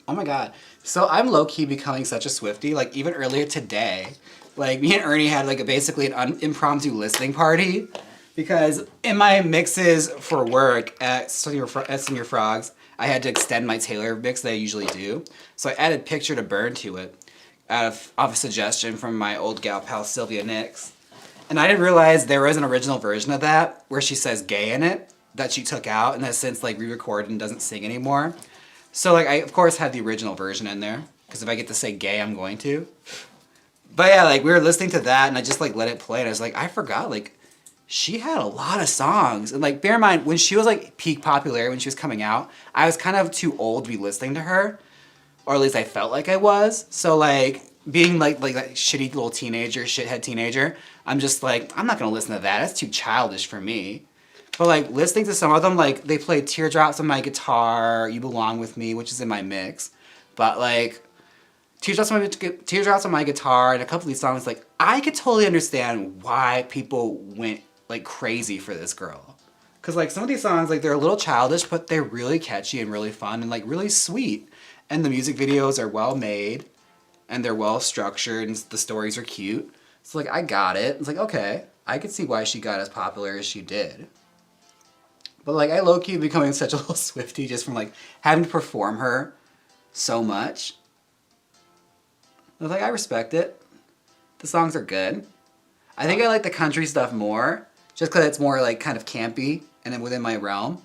B: Oh my god. So I'm low-key becoming such a Swifty. Like, even earlier today, like, me and Ernie had, like, basically an impromptu listening party. Because in my mixes for work at Senior Frogs, I had to extend my Taylor mix that I usually do. So I added Picture to Burn to it off a suggestion from my old gal pal Sylvia Nix. And I didn't realize there was an original version of that where she says gay in it that she took out and has since like re-recorded and doesn't sing anymore. So like I of course had the original version in there because if I get to say gay, I'm going to. But yeah, like we were listening to that and I just like let it play and I was like, I forgot like she had a lot of songs. And like bear in mind when she was like peak popularity when she was coming out, I was kind of too old to be listening to her. Or at least I felt like I was. So like being like that shitty little teenager, shithead teenager, I'm just like, I'm not gonna listen to that. That's too childish for me. But like listening to some of them, like they played Teardrops on My Guitar, You Belong With Me, which is in my mix. But like Teardrops on My Guitar and a couple of these songs, like I could totally understand why people went like crazy for this girl. Cause like some of these songs, like they're a little childish, but they're really catchy and really fun and like really sweet. And the music videos are well made and they're well structured and the stories are cute. So like I got it. It's like, okay, I could see why she got as popular as she did. But like I low-key becoming such a little Swiftie just from like having to perform her so much. I was like, I respect it. The songs are good. I think I like the country stuff more just because it's more like kind of campy and then within my realm.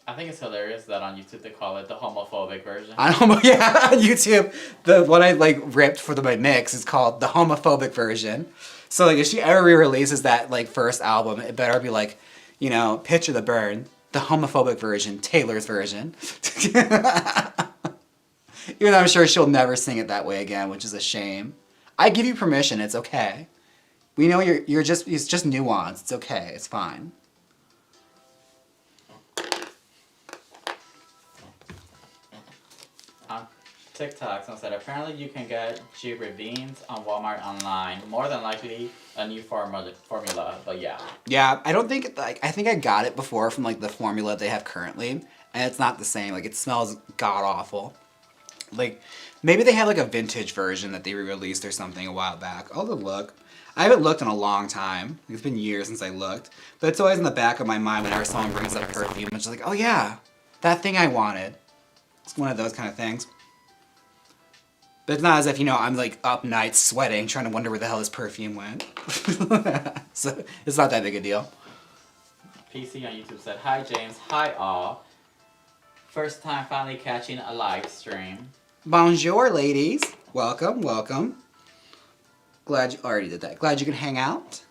C: I think it's hilarious that on YouTube they call it the homophobic version.
B: Yeah, on YouTube, the one I like ripped for my mix is called the homophobic version. So like if she ever re-releases that like first album, it better be like, you know, Picture the Burn, the homophobic version, Taylor's version. Even though I'm sure she'll never sing it that way again, which is a shame. I give you permission. It's okay. We know it's just nuance. It's okay. It's fine.
C: On TikTok, someone said apparently you can get Jibber beans on Walmart online. More than likely a new formula, but yeah.
B: Yeah, I don't think I think I got it before from like the formula they have currently, and it's not the same. Like it smells god awful. Like maybe they have like a vintage version that they re-released or something a while back. I'll look. I haven't looked in a long time. It's been years since I looked, but it's always in the back of my mind whenever someone brings up perfume. It's just like, oh yeah, that thing I wanted. It's one of those kind of things. But it's not as if, I'm like up nights sweating, trying to wonder where the hell this perfume went. So it's not that big a deal.
C: PC on YouTube said, hi James, hi all. First time finally catching a live stream.
B: Bonjour, ladies. Welcome, welcome. Glad you already did that. Glad you can hang out.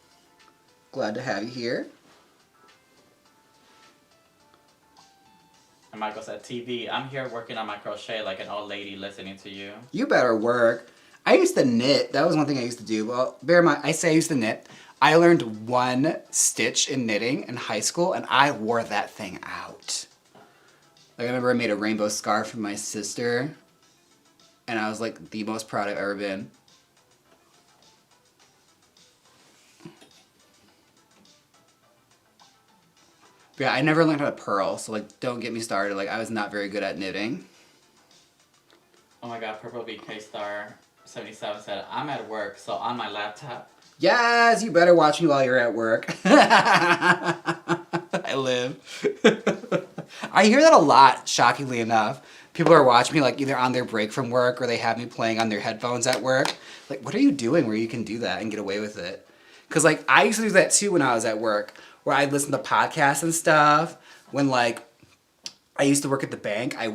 B: Glad to have you here.
C: And Michael said, TV, I'm here working on my crochet like an old lady listening to you.
B: You better work. I used to knit. That was one thing I used to do. Well, bear in mind, I say I used to knit. I learned one stitch in knitting in high school, and I wore that thing out. Like, I remember I made a rainbow scarf for my sister, and I was like the most proud I've ever been. But yeah, I never learned how to purl, so like, don't get me started. Like, I was not very good at knitting.
C: Oh my god, Purple BK Star 77 said, I'm at work, so on my laptop.
B: Yes, you better watch me while you're at work. I live. I hear that a lot, shockingly enough. People are watching me like either on their break from work or they have me playing on their headphones at work. Like, what are you doing where you can do that and get away with it? Because like, I used to do that too when I was at work, where I'd listen to podcasts and stuff. When like, I used to work at the bank, I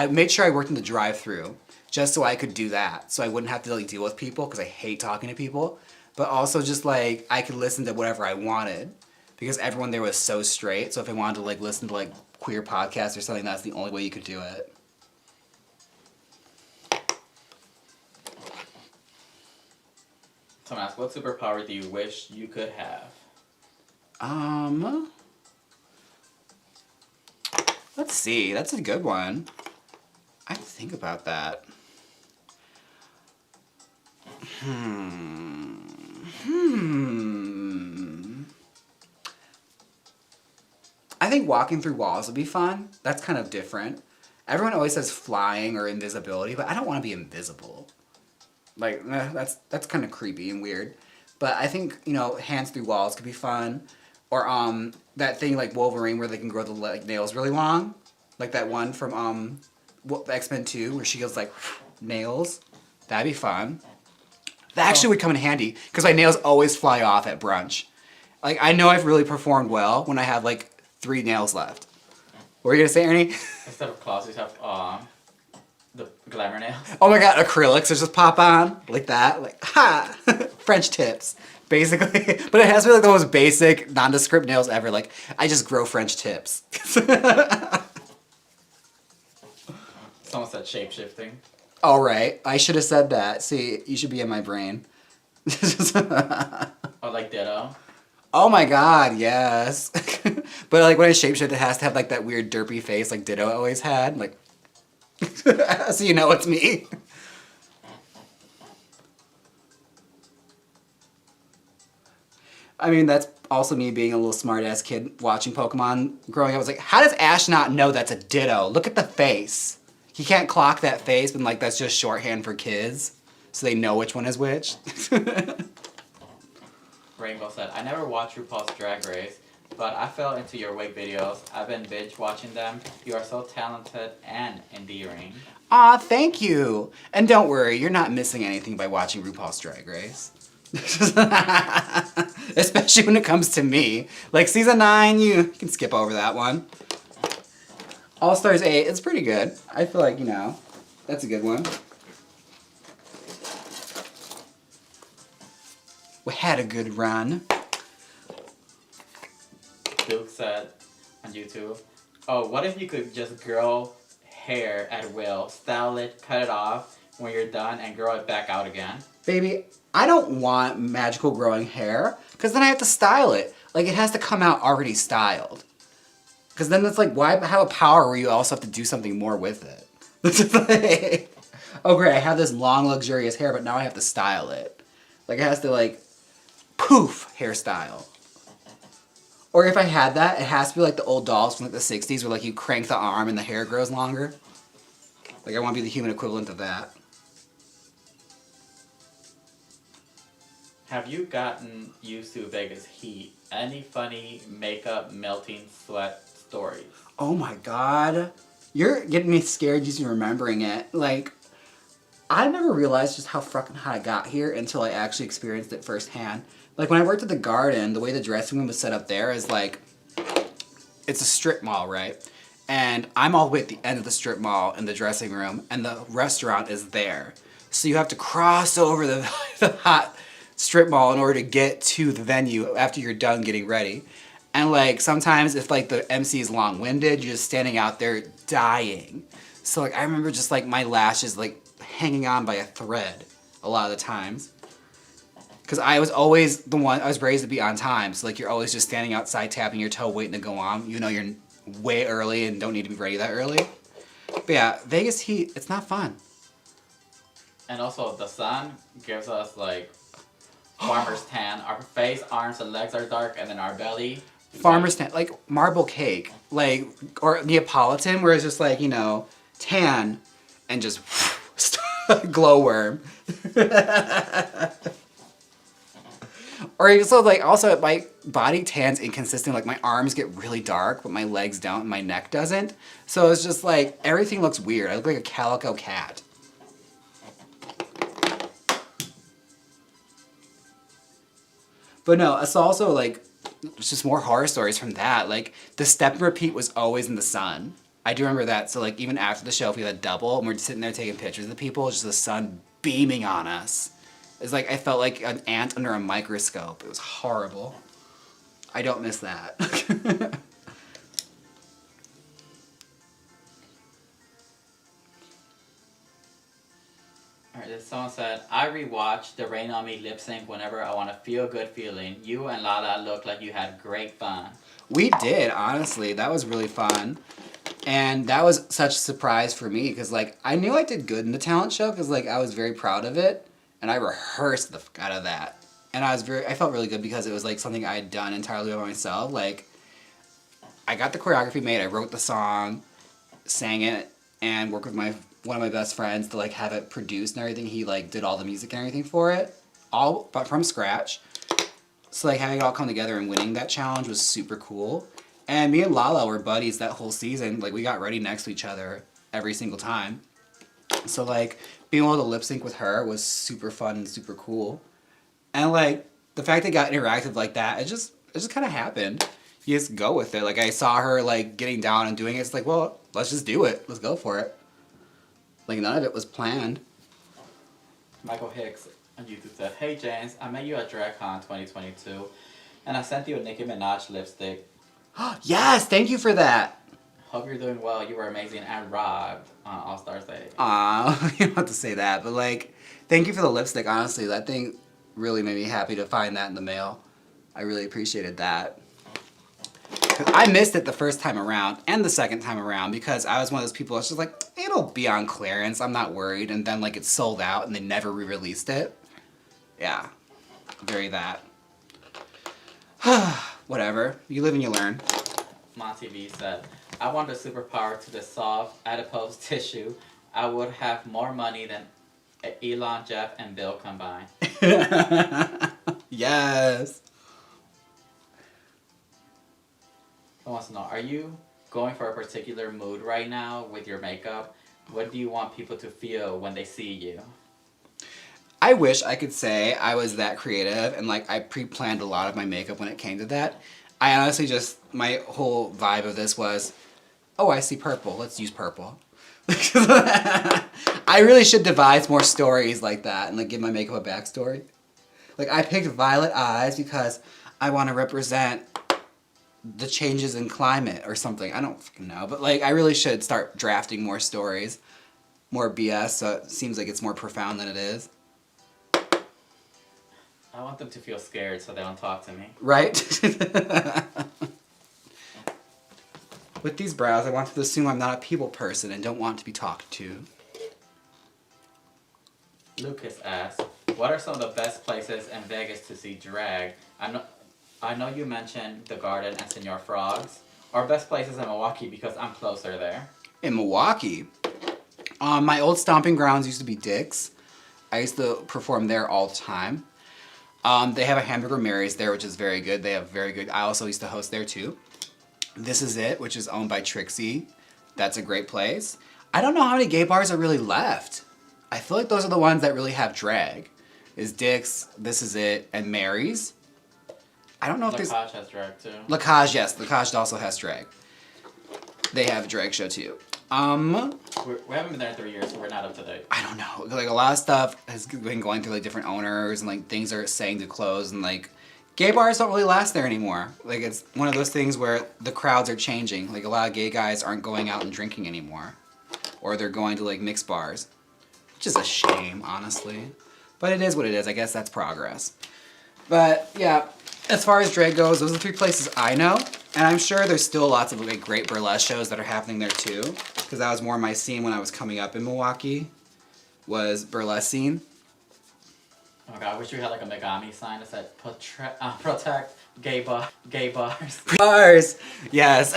B: made sure I worked in the drive-thru just so I could do that. So I wouldn't have to like deal with people because I hate talking to people. But also just like, I could listen to whatever I wanted because everyone there was so straight. So if I wanted to like listen to like queer podcasts or something, that's the only way you could do it.
C: Someone asked, what superpower do you wish you could have?
B: Let's see. That's a good one. I have to think about that. I think walking through walls would be fun. That's kind of different. Everyone always says flying or invisibility, but I don't want to be invisible. Like, that's kind of creepy and weird. But I think, hands through walls could be fun. Or that thing like Wolverine where they can grow the nails really long. Like that one from X-Men 2 where she goes like nails. That'd be fun. That actually would come in handy because my nails always fly off at brunch. Like, I know I've really performed well when I have like 3 nails left. What were you gonna say, Ernie?
C: Instead of claws, you have the glamour nails.
B: Oh my god, acrylics that just pop on like that, like ha, French tips, basically. But it has to be like the most basic, nondescript nails ever. Like I just grow French tips.
C: Someone said shape-shifting.
B: All right, I should have said that. See, you should be in my brain.
C: Or like Ditto.
B: Oh my god, yes. But like when I shapeshift, it has to have like that weird derpy face like Ditto always had. Like, so you know it's me. I mean, that's also me being a little smart-ass kid watching Pokemon growing up. I was like, how does Ash not know that's a Ditto? Look at the face. He can't clock that face, but like that's just shorthand for kids. So they know which one is which.
C: Rainbow said, I never watched RuPaul's Drag Race, but I fell into your wig videos. I've been binge watching them. You are so talented and endearing.
B: Aw, thank you. And don't worry, you're not missing anything by watching RuPaul's Drag Race. Especially when it comes to me. Like season 9, you can skip over that one. All Stars 8, it's pretty good. I feel like, that's a good one. We had a good run.
C: Duke said on YouTube, oh, what if you could just grow hair at will. Style it, cut it off when you're done, and grow it back out again.
B: Baby, I don't want magical growing hair, because then I have to style it. Like, it has to come out already styled. Because then it's like, why have a power where you also have to do something more with it? It's just like, oh great, I have this long, luxurious hair, but now I have to style it. Like, it has to, like, poof hairstyle. Or if I had that, it has to be like the old dolls from like the 60s where like you crank the arm and the hair grows longer. Like, I want to be the human equivalent of that.
C: Have you gotten used to Vegas heat? Any funny makeup melting sweat stories?
B: Oh my god. You're getting me scared just remembering it. Like, I never realized just how fucking hot I got here until I actually experienced it firsthand. Like, when I worked at the Garden, the way the dressing room was set up there is like, it's a strip mall, right? And I'm all the way at the end of the strip mall in the dressing room, and the restaurant is there. So you have to cross over the hot strip mall in order to get to the venue after you're done getting ready. And like, sometimes if like the MC is long-winded, you're just standing out there dying. So like, I remember just like my lashes like hanging on by a thread a lot of the times. Because I was always the one, I was raised to be on time. So like, you're always just standing outside tapping your toe waiting to go on. You know you're way early and don't need to be ready that early. But yeah, Vegas heat, it's not fun.
C: And also, the sun gives us like farmer's tan. Our face, arms, and legs are dark, and then our belly.
B: Farmer's tan, like marble cake, like, or Neapolitan, where it's just like, you know, tan and just glowworm. Or also like, also my body tan's inconsistent. Like, my arms get really dark, but my legs don't, and my neck doesn't. So it's just like, everything looks weird. I look like a calico cat. But no, it's also like, it's just more horror stories from that. Like, the step and repeat was always in the sun. I do remember that. So like, even after the show, if we had a double and we're sitting there taking pictures of the people, just the sun beaming on us. It's like, I felt like an ant under a microscope. It was horrible. I don't miss that.
C: Alright, someone said, I rewatch the Rain on Me lip sync whenever I want a feel good feeling. You and Lala look like you had great fun.
B: We did, honestly. That was really fun. And that was such a surprise for me because, like, I knew I did good in the talent show because, like, I was very proud of it. And I rehearsed the fuck out of that. And I felt really good because it was, like, something I had done entirely by myself. Like, I got the choreography made, I wrote the song, sang it, and worked with one of my best friends to, like, have it produced and everything. He, like, did all the music and everything for it. All but from scratch. So, like, having it all come together and winning that challenge was super cool. And me and Lala were buddies that whole season. Like, we got ready next to each other every single time. So, like, being able to lip sync with her was super fun and super cool. And, like, the fact that it got interactive like that, it just kind of happened. You just go with it. Like, I saw her, like, getting down and doing it. It's like, well, let's just do it. Let's go for it. Like, none of it was planned.
C: Michael Hicks on YouTube said, Hey James, I met you at DragCon 2022, and I sent you a Nicki Minaj lipstick.
B: Yes, thank you for that.
C: Hope you're doing well. You were amazing and robbed on All Stars Day.
B: Aw, you don't have to say that, but like, thank you for the lipstick, honestly. That thing really made me happy to find that in the mail. I really appreciated that. I missed it the first time around and the second time around because I was one of those people that's just like, it'll be on clearance, I'm not worried. And then like, it sold out and they never re-released it. Yeah, very that. Whatever, you live and you learn.
C: Monty V said, I want the superpower to dissolve adipose tissue. I would have more money than Elon, Jeff, and Bill combined.
B: Yes.
C: I want to know, are you going for a particular mood right now with your makeup? What do you want people to feel when they see you?
B: I wish I could say I was that creative and like I pre-planned a lot of my makeup when it came to that. I honestly just, my whole vibe of this was, oh, I see purple, let's use purple. I really should devise more stories like that and like give my makeup a backstory. Like I picked violet eyes because I want to represent the changes in climate or something. I don't fucking know. But like I really should start drafting more stories. More BS, so it seems like it's more profound than it is.
C: I want them to feel scared so they don't talk to me.
B: Right? With these brows, I want to assume I'm not a people person and don't want to be talked to.
C: Lucas asks, what are some of the best places in Vegas to see drag? I know you mentioned the Garden and Senor Frogs. Our best places in Milwaukee because I'm closer there.
B: In Milwaukee? My old stomping grounds used to be Dick's. I used to perform there all the time. They have a Hamburger Mary's there, which is very good. They have very good... I also used to host there too. This Is It, which is owned by Trixie. That's a great place. I don't know how many gay bars are really left. I feel like those are the ones that really have drag. Is Dick's, This Is It, and Mary's. I don't know if there's...
C: Luggage has drag too.
B: Luggage, yes. Luggage also has drag. They have a drag show too.
C: We haven't been there in 3 years, so we're not up to date.
B: I don't know. Like, a lot of stuff has been going through, like, different owners, and, like, things are saying to close, and, like, gay bars don't really last there anymore. Like, it's one of those things where the crowds are changing. Like, a lot of gay guys aren't going out and drinking anymore. Or they're going to, like, mixed bars. Which is a shame, honestly. But it is what it is. I guess that's progress. But, yeah, as far as drag goes, those are the 3 places I know. And I'm sure there's still lots of, like, great burlesque shows that are happening there, too. Because that was more my scene when I was coming up in Milwaukee. Was burlesque scene.
C: Oh my god, I wish we had like a Megami sign that said protect gay bars.
B: Bars! Yes.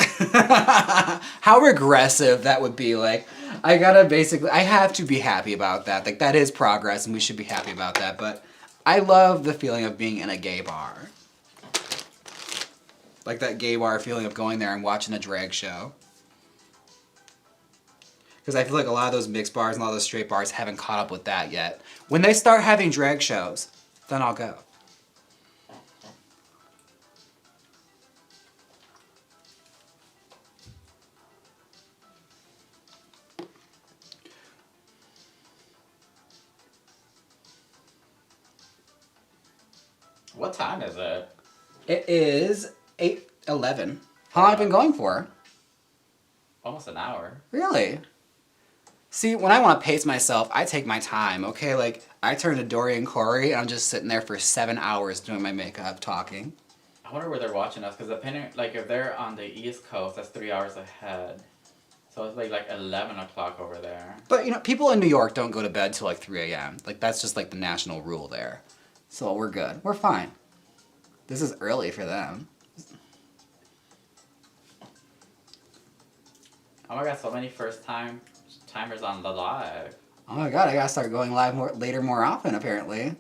B: How regressive that would be. Like, I have to be happy about that. Like, that is progress and we should be happy about that. But I love the feeling of being in a gay bar. Like that gay bar feeling of going there and watching a drag show. Because I feel like a lot of those mixed bars and a lot of those straight bars haven't caught up with that yet. When they start having drag shows, then I'll go.
C: What time is it?
B: It is 8:11. How long have I been going for?
C: Almost an hour.
B: Really? See, when I want to pace myself, I take my time, okay? Like, I turn to Dory and Corey, and I'm just sitting there for 7 hours doing my makeup, talking.
C: I wonder where they're watching us, because depending, like, if they're on the East Coast, that's 3 hours ahead. So it's like 11 o'clock over there.
B: But, you know, people in New York don't go to bed till like 3 a.m. Like, that's just like the national rule there. So we're good. We're fine. This is early for them.
C: Oh my god, so many timers on the live.
B: Oh my god, I gotta start going live more often, apparently.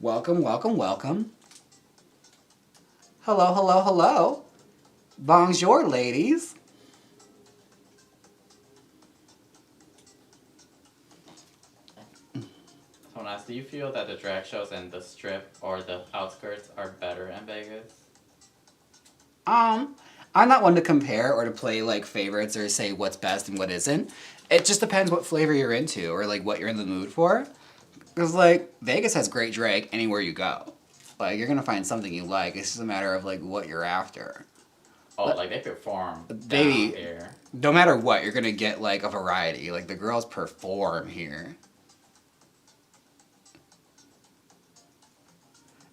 B: Welcome, welcome, welcome. Hello, hello, hello. Bonjour, ladies.
C: Someone asked, do you feel that the drag shows in the Strip or the outskirts are better in Vegas?
B: I'm not one to compare or to play like favorites or say what's best and what isn't. It just depends what flavor you're into or like what you're in the mood for. Because like Vegas has great drag anywhere you go. Like you're gonna find something you like. It's just a matter of like what you're after.
C: Oh,
B: But
C: like they perform
B: they-
C: down here.
B: No matter what, you're gonna get like a variety. Like the girls perform here.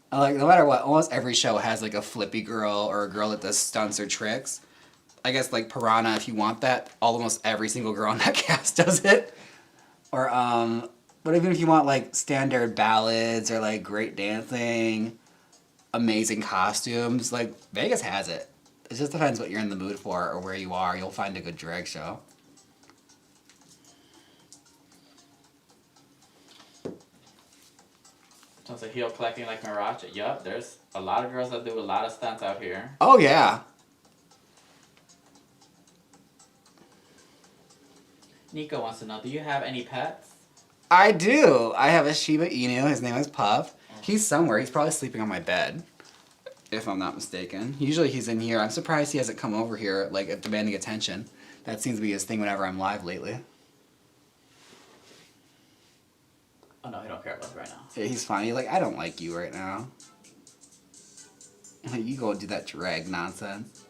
B: Like, no matter what, almost every show has, like, a flippy girl or a girl that does stunts or tricks. I guess, like, Piranha, if you want that, almost every single girl on that cast does it. Or, but even if you want, like, standard ballads or, like, great dancing, amazing costumes, like, Vegas has it. It just depends what you're in the mood for or where you are. You'll find a good drag show.
C: Sounds like heel collecting like Mirage. Yup, there's a lot of girls that do a lot of stunts out here.
B: Oh, yeah.
C: Nico wants to know, do you have any pets?
B: I do. I have a Shiba Inu. His name is Puff. He's somewhere. He's probably sleeping on my bed, if I'm not mistaken. Usually he's in here. I'm surprised he hasn't come over here, like, demanding attention. That seems to be his thing whenever I'm live lately.
C: Oh no, he don't care about us right now.
B: Yeah, he's fine. He's like, I don't like you right now. Like, you go do that drag nonsense.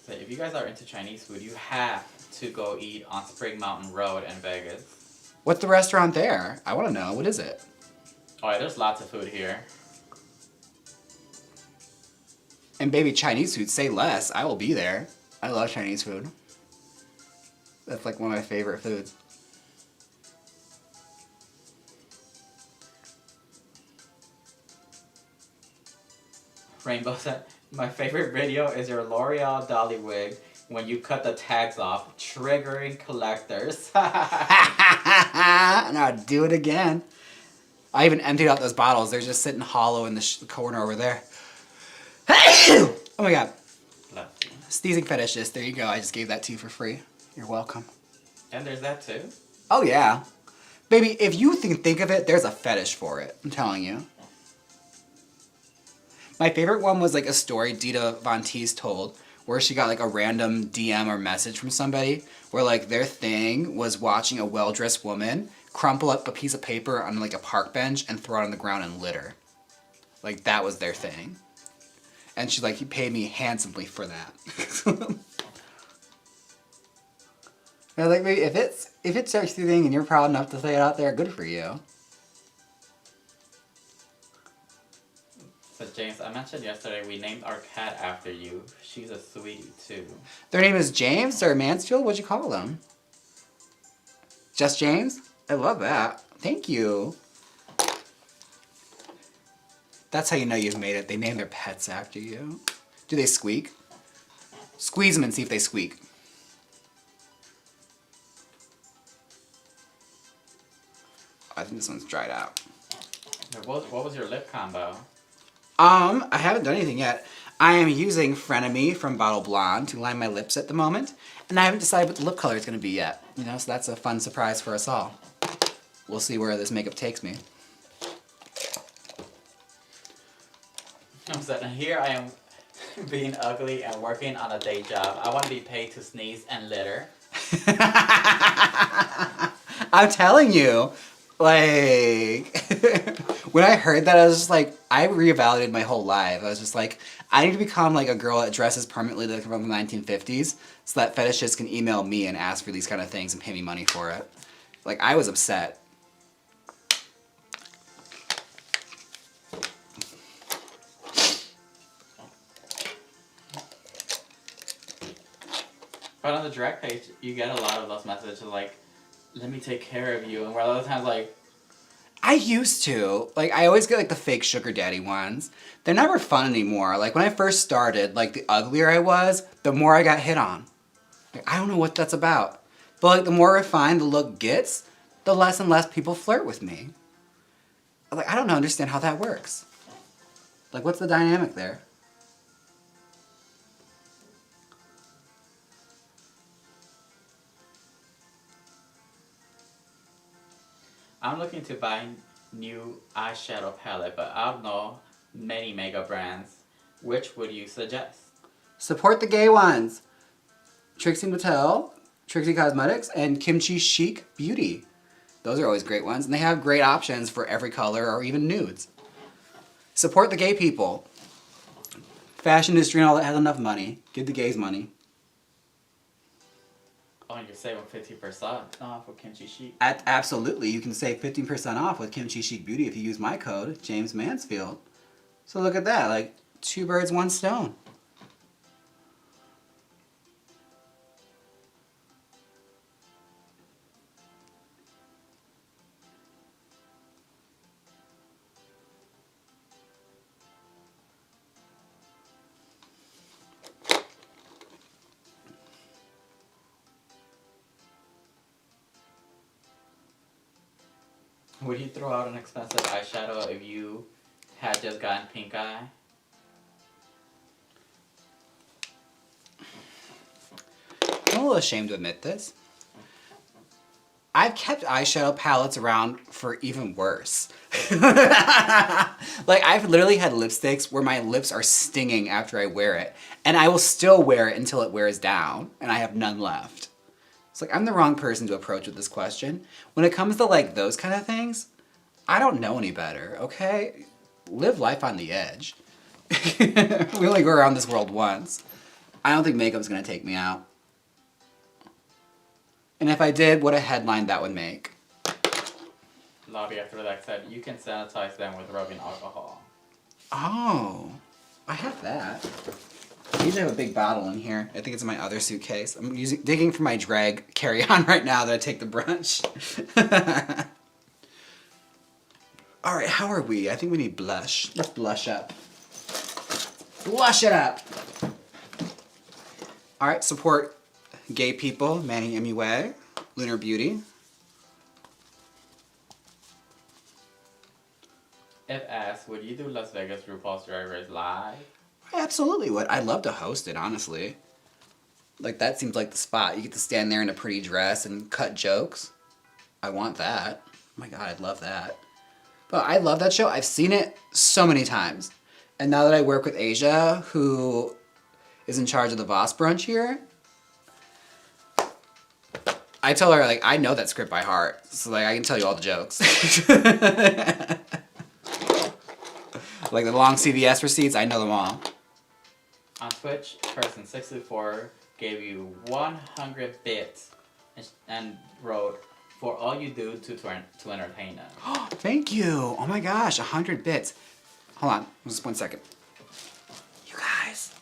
C: So if you guys are into Chinese food, you have to go eat on Spring Mountain Road in Vegas.
B: What's the restaurant there? I want to know. What is it?
C: Oh, yeah, there's lots of food here.
B: And baby, Chinese food, say less. I will be there. I love Chinese food. That's like one of my favorite foods.
C: Rainbow said, my favorite video is your L'Oreal Dolly wig when you cut the tags off, triggering collectors.
B: And I'll do it again. I even emptied out those bottles. They're just sitting hollow in the corner over there. Oh my god. Sneezing fetishist. There you go. I just gave that to you for free. You're welcome.
C: And there's that too?
B: Oh yeah. Baby, if you think of it, there's a fetish for it. I'm telling you. My favorite one was like a story Dita Von Teese told where she got like a random DM or message from somebody where like their thing was watching a well-dressed woman crumple up a piece of paper on like a park bench and throw it on the ground and litter. Like that was their thing. And she's like, he paid me handsomely for that. And I was like, maybe if it's your thing and you're proud enough to say it out there, good for you.
C: So James, I mentioned yesterday we named our cat after you. She's a sweetie too.
B: Their name is Jaymes or Mansfield? What'd you call them? Just Jaymes? I love that. Thank you. That's how you know you've made it. They name their pets after you. Do they squeak? Squeeze them and see if they squeak. I think this one's dried out.
C: What was your lip combo?
B: I haven't done anything yet. I am using Frenemy from Bottle Blonde to line my lips at the moment, and I haven't decided what the lip color is going to be yet. You know, so that's a fun surprise for us all. We'll see where this makeup takes me.
C: I'm saying, here I am being ugly and working on a day job. I want to be paid to sneeze and litter.
B: I'm telling you, like, when I heard that, I was just like, I reevaluated my whole life. I was just like, I need to become like a girl that dresses permanently like from the 1950s so that fetishists can email me and ask for these kind of things and pay me money for it. Like, I was upset.
C: But on the direct page, you get a lot of those messages like, let me take care of you. And where a lot of times like,
B: I used to. Like, I always get, like, the fake sugar daddy ones. They're never fun anymore. Like, when I first started, like, the uglier I was, the more I got hit on. Like, I don't know what that's about. But, like, the more refined the look gets, the less and less people flirt with me. Like, I don't understand how that works. Like, what's the dynamic there?
C: I'm looking to buy new eyeshadow palette, but I don't know many makeup brands. Which would you suggest?
B: Support the gay ones. Trixie Mattel, Trixie Cosmetics, and Kimchi Chic Beauty. Those are always great ones, and they have great options for every color or even nudes. Support the gay people. Fashion industry and all that has enough money. Give the gays money.
C: Oh, you're saving 50% off with Kimchi Chic.
B: Absolutely, you can save 15% off with Kimchi Chic Beauty if you use my code, Jaymes Mansfield. So look at that, like 2 birds, 1 stone.
C: Would you throw out an expensive eyeshadow if you had just gotten pink eye?
B: I'm a little ashamed to admit this. I've kept eyeshadow palettes around for even worse. Like, I've literally had lipsticks where my lips are stinging after I wear it, and I will still wear it until it wears down, and I have none left. It's like, I'm the wrong person to approach with this question. When it comes to, like, those kind of things, I don't know any better, okay? Live life on the edge. We only go around this world once. I don't think makeup's gonna take me out. And if I did, what a headline that would make.
C: Lobby after that said you can sanitize them with rubbing alcohol.
B: Oh, I have that. I usually have a big bottle in here. I think it's in my other suitcase. I'm digging for my drag carry-on right now that I take the brunch. All right, how are we? I think we need blush. Let's blush up. Blush it up. All right, support gay people. Manny MUA, Lunar Beauty.
C: If asked, would you do Las Vegas RuPaul's Drag Race live?
B: I absolutely would. I'd love to host it, honestly. Like, that seems like the spot. You get to stand there in a pretty dress and cut jokes. I want that. Oh my God, I'd love that. But I love that show. I've seen it so many times. And now that I work with Asia, who is in charge of the Voss brunch here, I tell her, like, I know that script by heart. So, like, I can tell you all the jokes. Like the long CVS receipts, I know them all.
C: On Twitch, person624 gave you 100 bits and wrote, for all you do to entertain us.
B: Thank you. Oh my gosh, 100 bits. Hold on, just 1 second. You guys,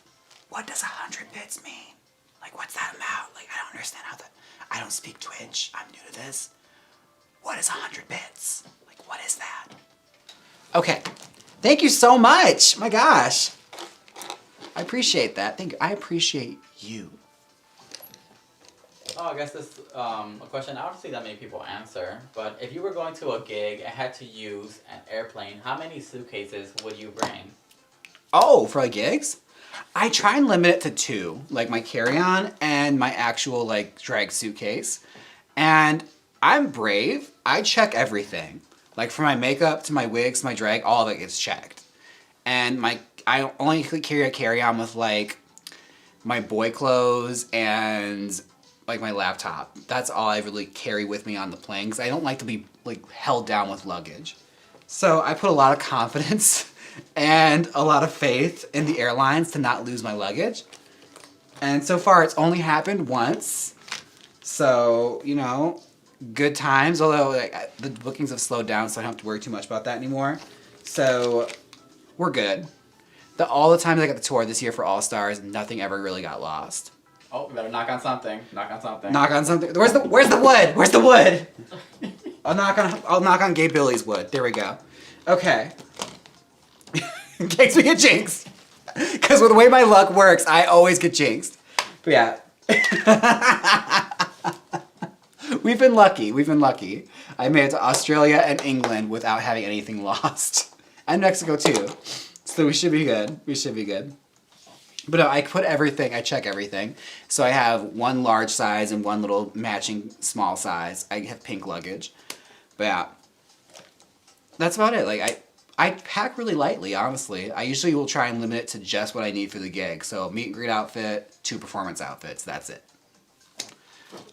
B: what does 100 bits mean? Like, what's that about? Like, I don't understand how that... I don't speak Twitch. I'm new to this. What is 100 bits? Like, what is that? Okay. Thank you so much. My gosh. I appreciate that. Thank you. I appreciate you.
C: Oh, I guess this a question I don't see that many people answer. But if you were going to a gig and had to use an airplane, how many suitcases would you bring?
B: Oh, for like gigs? I try and limit it to 2, like my carry-on and my actual like drag suitcase. And I'm brave. I check everything. Like from my makeup to my wigs, my drag, all of it gets checked. And I only carry a carry-on with like my boy clothes and like my laptop. That's all I really carry with me on the plane because I don't like to be like held down with luggage. So I put a lot of confidence and a lot of faith in the airlines to not lose my luggage. And so far it's only happened once. So, you know, good times, although like, the bookings have slowed down so I don't have to worry too much about that anymore. So we're good. All the times I got the tour this year for All Stars, nothing ever really got lost.
C: Oh, you better knock on something. Knock on something.
B: Knock on something. Where's the wood? Where's the wood? I'll knock on Gay Billy's wood. There we go. Okay. In case we get jinxed. Because with the way my luck works, I always get jinxed. But yeah. We've been lucky. We've been lucky. I made it to Australia and England without having anything lost. And Mexico too. So we should be good. We should be good. But no, I put everything, I check everything. So I have one large size and one little matching small size. I have pink luggage. But yeah. That's about it. Like I pack really lightly, honestly. I usually will try and limit it to just what I need for the gig. So meet and greet outfit, 2 performance outfits. That's it.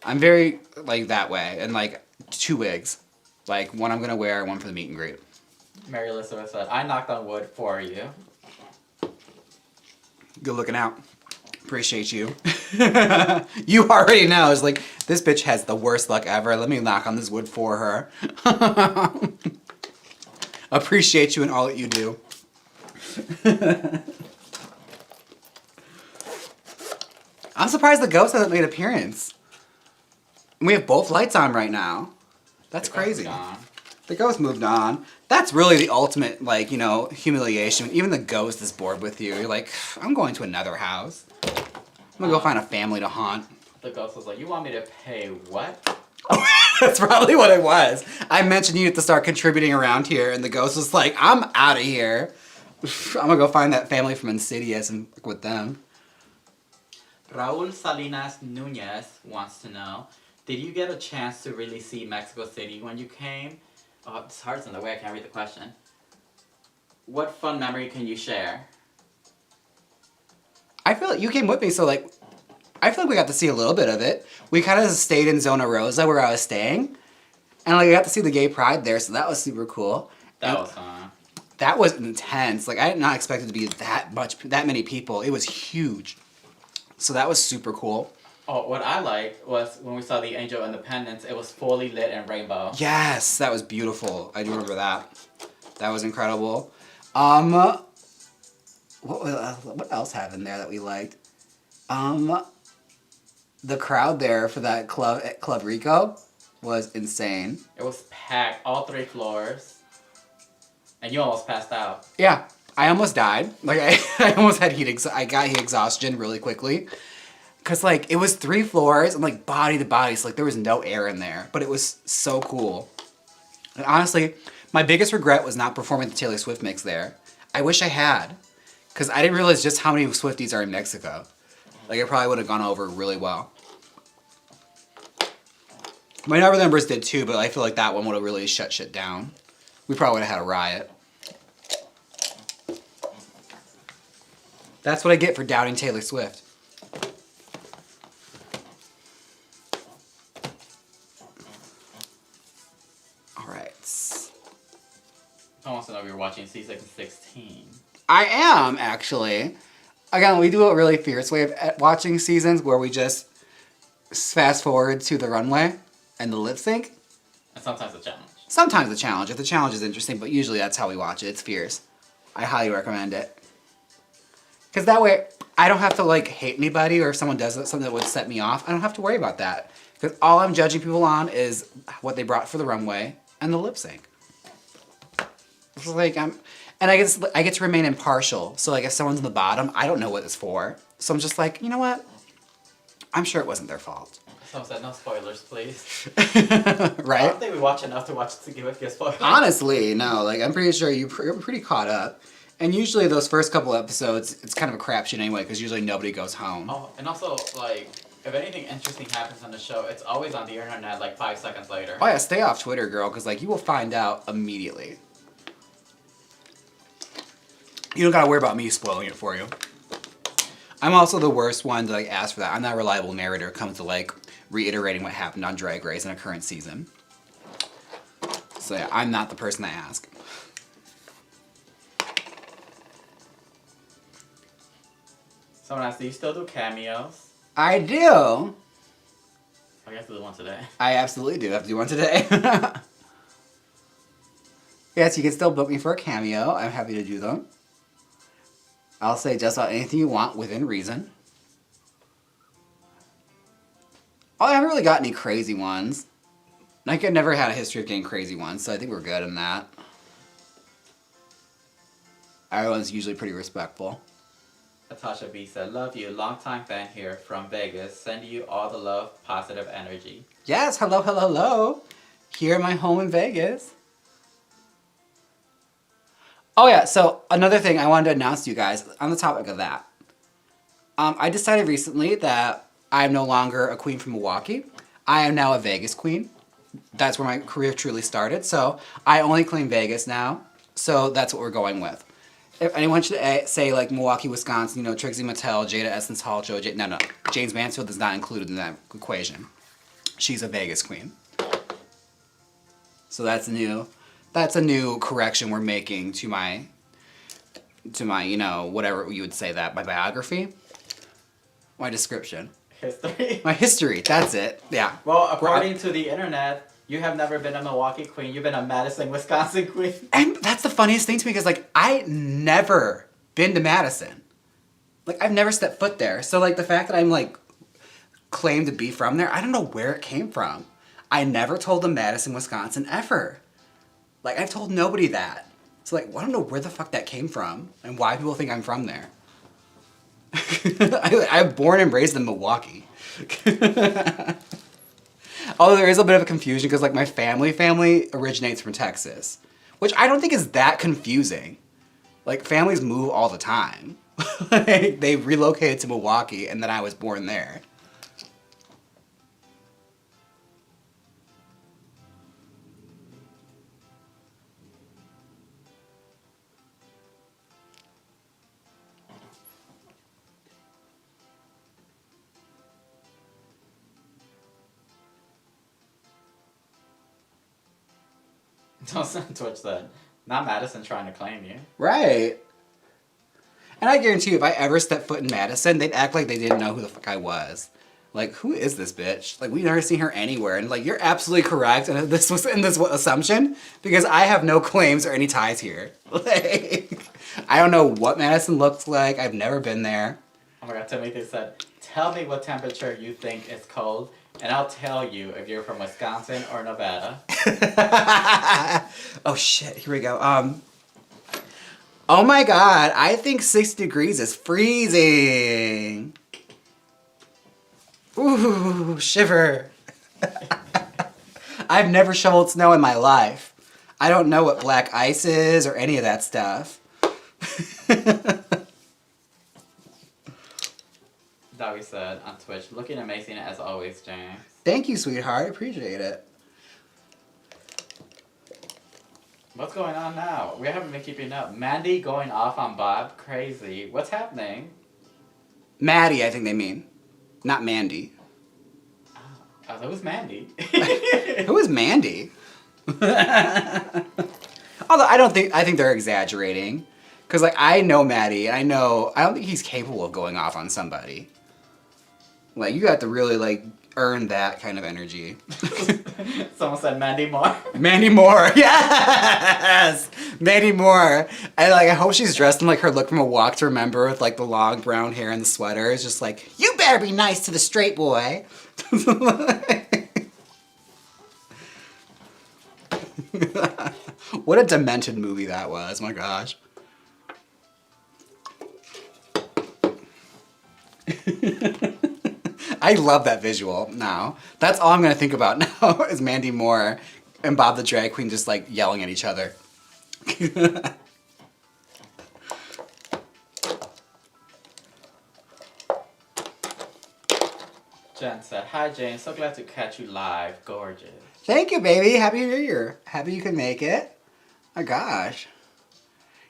B: I'm very like that way. And like 2 wigs. Like one I'm going to wear, one for the meet and greet.
C: Mary Elizabeth said, I knocked on wood for you.
B: Good looking out. Appreciate you. You already know. It's like, this bitch has the worst luck ever. Let me knock on this wood for her. Appreciate you and all that you do. I'm surprised the ghost hasn't made an appearance. We have both lights on right now. That's crazy. The ghost moved on. That's really the ultimate, like, you know, humiliation. Even the ghost is bored with you. You're like, I'm going to another house. I'm gonna go find a family to haunt.
C: The ghost was like, you want me to pay what?
B: Oh, that's probably what it was. I mentioned you have to start contributing around here, and the ghost was like, I'm out of here. I'm gonna go find that family from Insidious and work with them.
C: Raul Salinas Nunez wants to know, did you get a chance to really see Mexico City when you came? Oh, it's hard in the way I can't read the question. What fun memory can you share?
B: I feel like you came with me, so like, I feel like we got to see a little bit of it. We kind of stayed in Zona Rosa where I was staying. And like, I got to see the gay pride there, so that was super cool.
C: That was fun.
B: That was intense. Like, I did not expect it to be that many people. It was huge. So that was super cool.
C: Oh, what I liked was when we saw the Angel Independence, it was fully lit in rainbow.
B: Yes, that was beautiful. I do remember that. That was incredible. What else happened there that we liked? The crowd there for that club at Club Rico was insane.
C: It was packed, all 3 floors. And you almost passed out.
B: Yeah, I almost died. Like I almost had I got heat exhaustion really quickly. Cause like it was 3 floors and like body to body, so like there was no air in there. But it was so cool. And honestly, my biggest regret was not performing the Taylor Swift mix there. I wish I had. Cause I didn't realize just how many Swifties are in Mexico. Like it probably would have gone over really well. My Never Numbers did too, but I feel like that one would have really shut shit down. We probably would have had a riot. That's what I get for doubting Taylor Swift. All right.
C: I want to know if you're watching season 16.
B: I am, actually. Again, we do a really fierce way of watching seasons where we just fast forward to the runway and the lip sync.
C: And sometimes a challenge.
B: Sometimes a challenge, if the challenge is interesting, but usually that's how we watch it. It's fierce. I highly recommend it. Because that way, I don't have to like hate anybody, or if someone does something that would set me off, I don't have to worry about that. Because all I'm judging people on is what they brought for the runway and the lip sync. It's like I get to remain impartial. So like if someone's in the bottom, I don't know what it's for. So I'm just like, you know what? I'm sure it wasn't their fault.
C: Someone said, no spoilers, please.
B: Right?
C: I don't think we watch enough to watch to give spoilers.
B: Honestly, no. Like I'm pretty sure you're pretty caught up. And usually those first couple episodes, it's kind of a crapshoot anyway, because usually nobody goes home.
C: Oh, and also, like, if anything interesting happens on the show, it's always on the internet like 5 seconds later.
B: Oh yeah, stay off Twitter, girl, because like you will find out immediately. You don't gotta worry about me spoiling it for you. I'm also the worst one to like ask for that. I'm that reliable narrator when it comes to like reiterating what happened on Drag Race in a current season. So yeah, I'm not the person to ask.
C: Someone asked, do you still do cameos?
B: I do.
C: I have to do one today.
B: I absolutely do. I have to do one today. Yes, you can still book me for a cameo. I'm happy to do them. I'll say just about anything you want within reason. Oh, I haven't really got any crazy ones. Like, I've never had a history of getting crazy ones, so I think we're good in that. Everyone's usually pretty respectful.
C: Natasha B said, love you, long-time fan here from Vegas. Send you all the love, positive energy.
B: Yes, hello, hello, hello. Here in my home in Vegas. Oh yeah, so another thing I wanted to announce to you guys on the topic of that. I decided recently that I'm no longer a queen from Milwaukee. I am now a Vegas queen. That's where my career truly started. So I only claim Vegas now. So that's what we're going with. If anyone should say like Milwaukee, Wisconsin, you know, Trixie Mattel, Jada Essence Hall, no, Jaymes Mansfield is not included in that equation. She's a Vegas queen. So that's new. That's a new correction we're making to my, you know, whatever you would say that, my biography, my description.
C: History.
B: My history, that's it, yeah.
C: Well, according to the internet, you have never been a Milwaukee queen, you've been a Madison, Wisconsin queen.
B: And that's the funniest thing to me, because like, I never been to Madison. Like, I've never stepped foot there. So like, the fact that I'm like, claimed to be from there, I don't know where it came from. I never told them Madison, Wisconsin, ever. Like, I've told nobody that. So, like, I don't know where the fuck that came from and why people think I'm from there. I'm born and raised in Milwaukee. Although there is a bit of a confusion because, like, my family originates from Texas. Which I don't think is that confusing. Like, families move all the time. Like, they relocated to Milwaukee and then I was born there.
C: Don't send Twitch that. Not Madison trying to claim you.
B: Right. And I guarantee you, if I ever stepped foot in Madison, they'd act like they didn't know who the fuck I was. Like, who is this bitch? Like, we've never seen her anywhere. And like, you're absolutely correct in this assumption because I have no claims or any ties here. Like, I don't know what Madison looks like. I've never been there.
C: Oh my god, Timothy said, tell me what temperature you think is cold, and I'll tell you if you're from Wisconsin or Nevada.
B: Oh shit, here we go. Oh my god, I think 60 degrees is freezing. Ooh, shiver. I've never shoveled snow in my life. I don't know what black ice is or any of that stuff.
C: Doggy said on Twitch, looking amazing as always, Jaymes.
B: Thank you, sweetheart. I appreciate it.
C: What's going on now? We haven't been keeping up. Mandy going off on Bob? Crazy. What's happening?
B: Maddie, I think they mean. Not Mandy.
C: Oh, that was Mandy.
B: Who is Mandy? Although I think they're exaggerating. Because, like, I know Maddie, and I don't think he's capable of going off on somebody. Like, you have to really, like, earn that kind of energy.
C: Someone said Mandy Moore.
B: Mandy Moore, yes! Mandy Moore. And, like, I hope she's dressed in, like, her look from A Walk to Remember with, like, the long brown hair and the sweater. It's just like, you better be nice to the straight boy. What a demented movie that was, my gosh. I love that visual now. That's all I'm gonna think about now is Mandy Moore and Bob the Drag Queen just like yelling at each other.
C: Jen said, hi Jane, so glad to catch you live. Gorgeous.
B: Thank you, baby. Happy New Year. Happy you can make it. My gosh.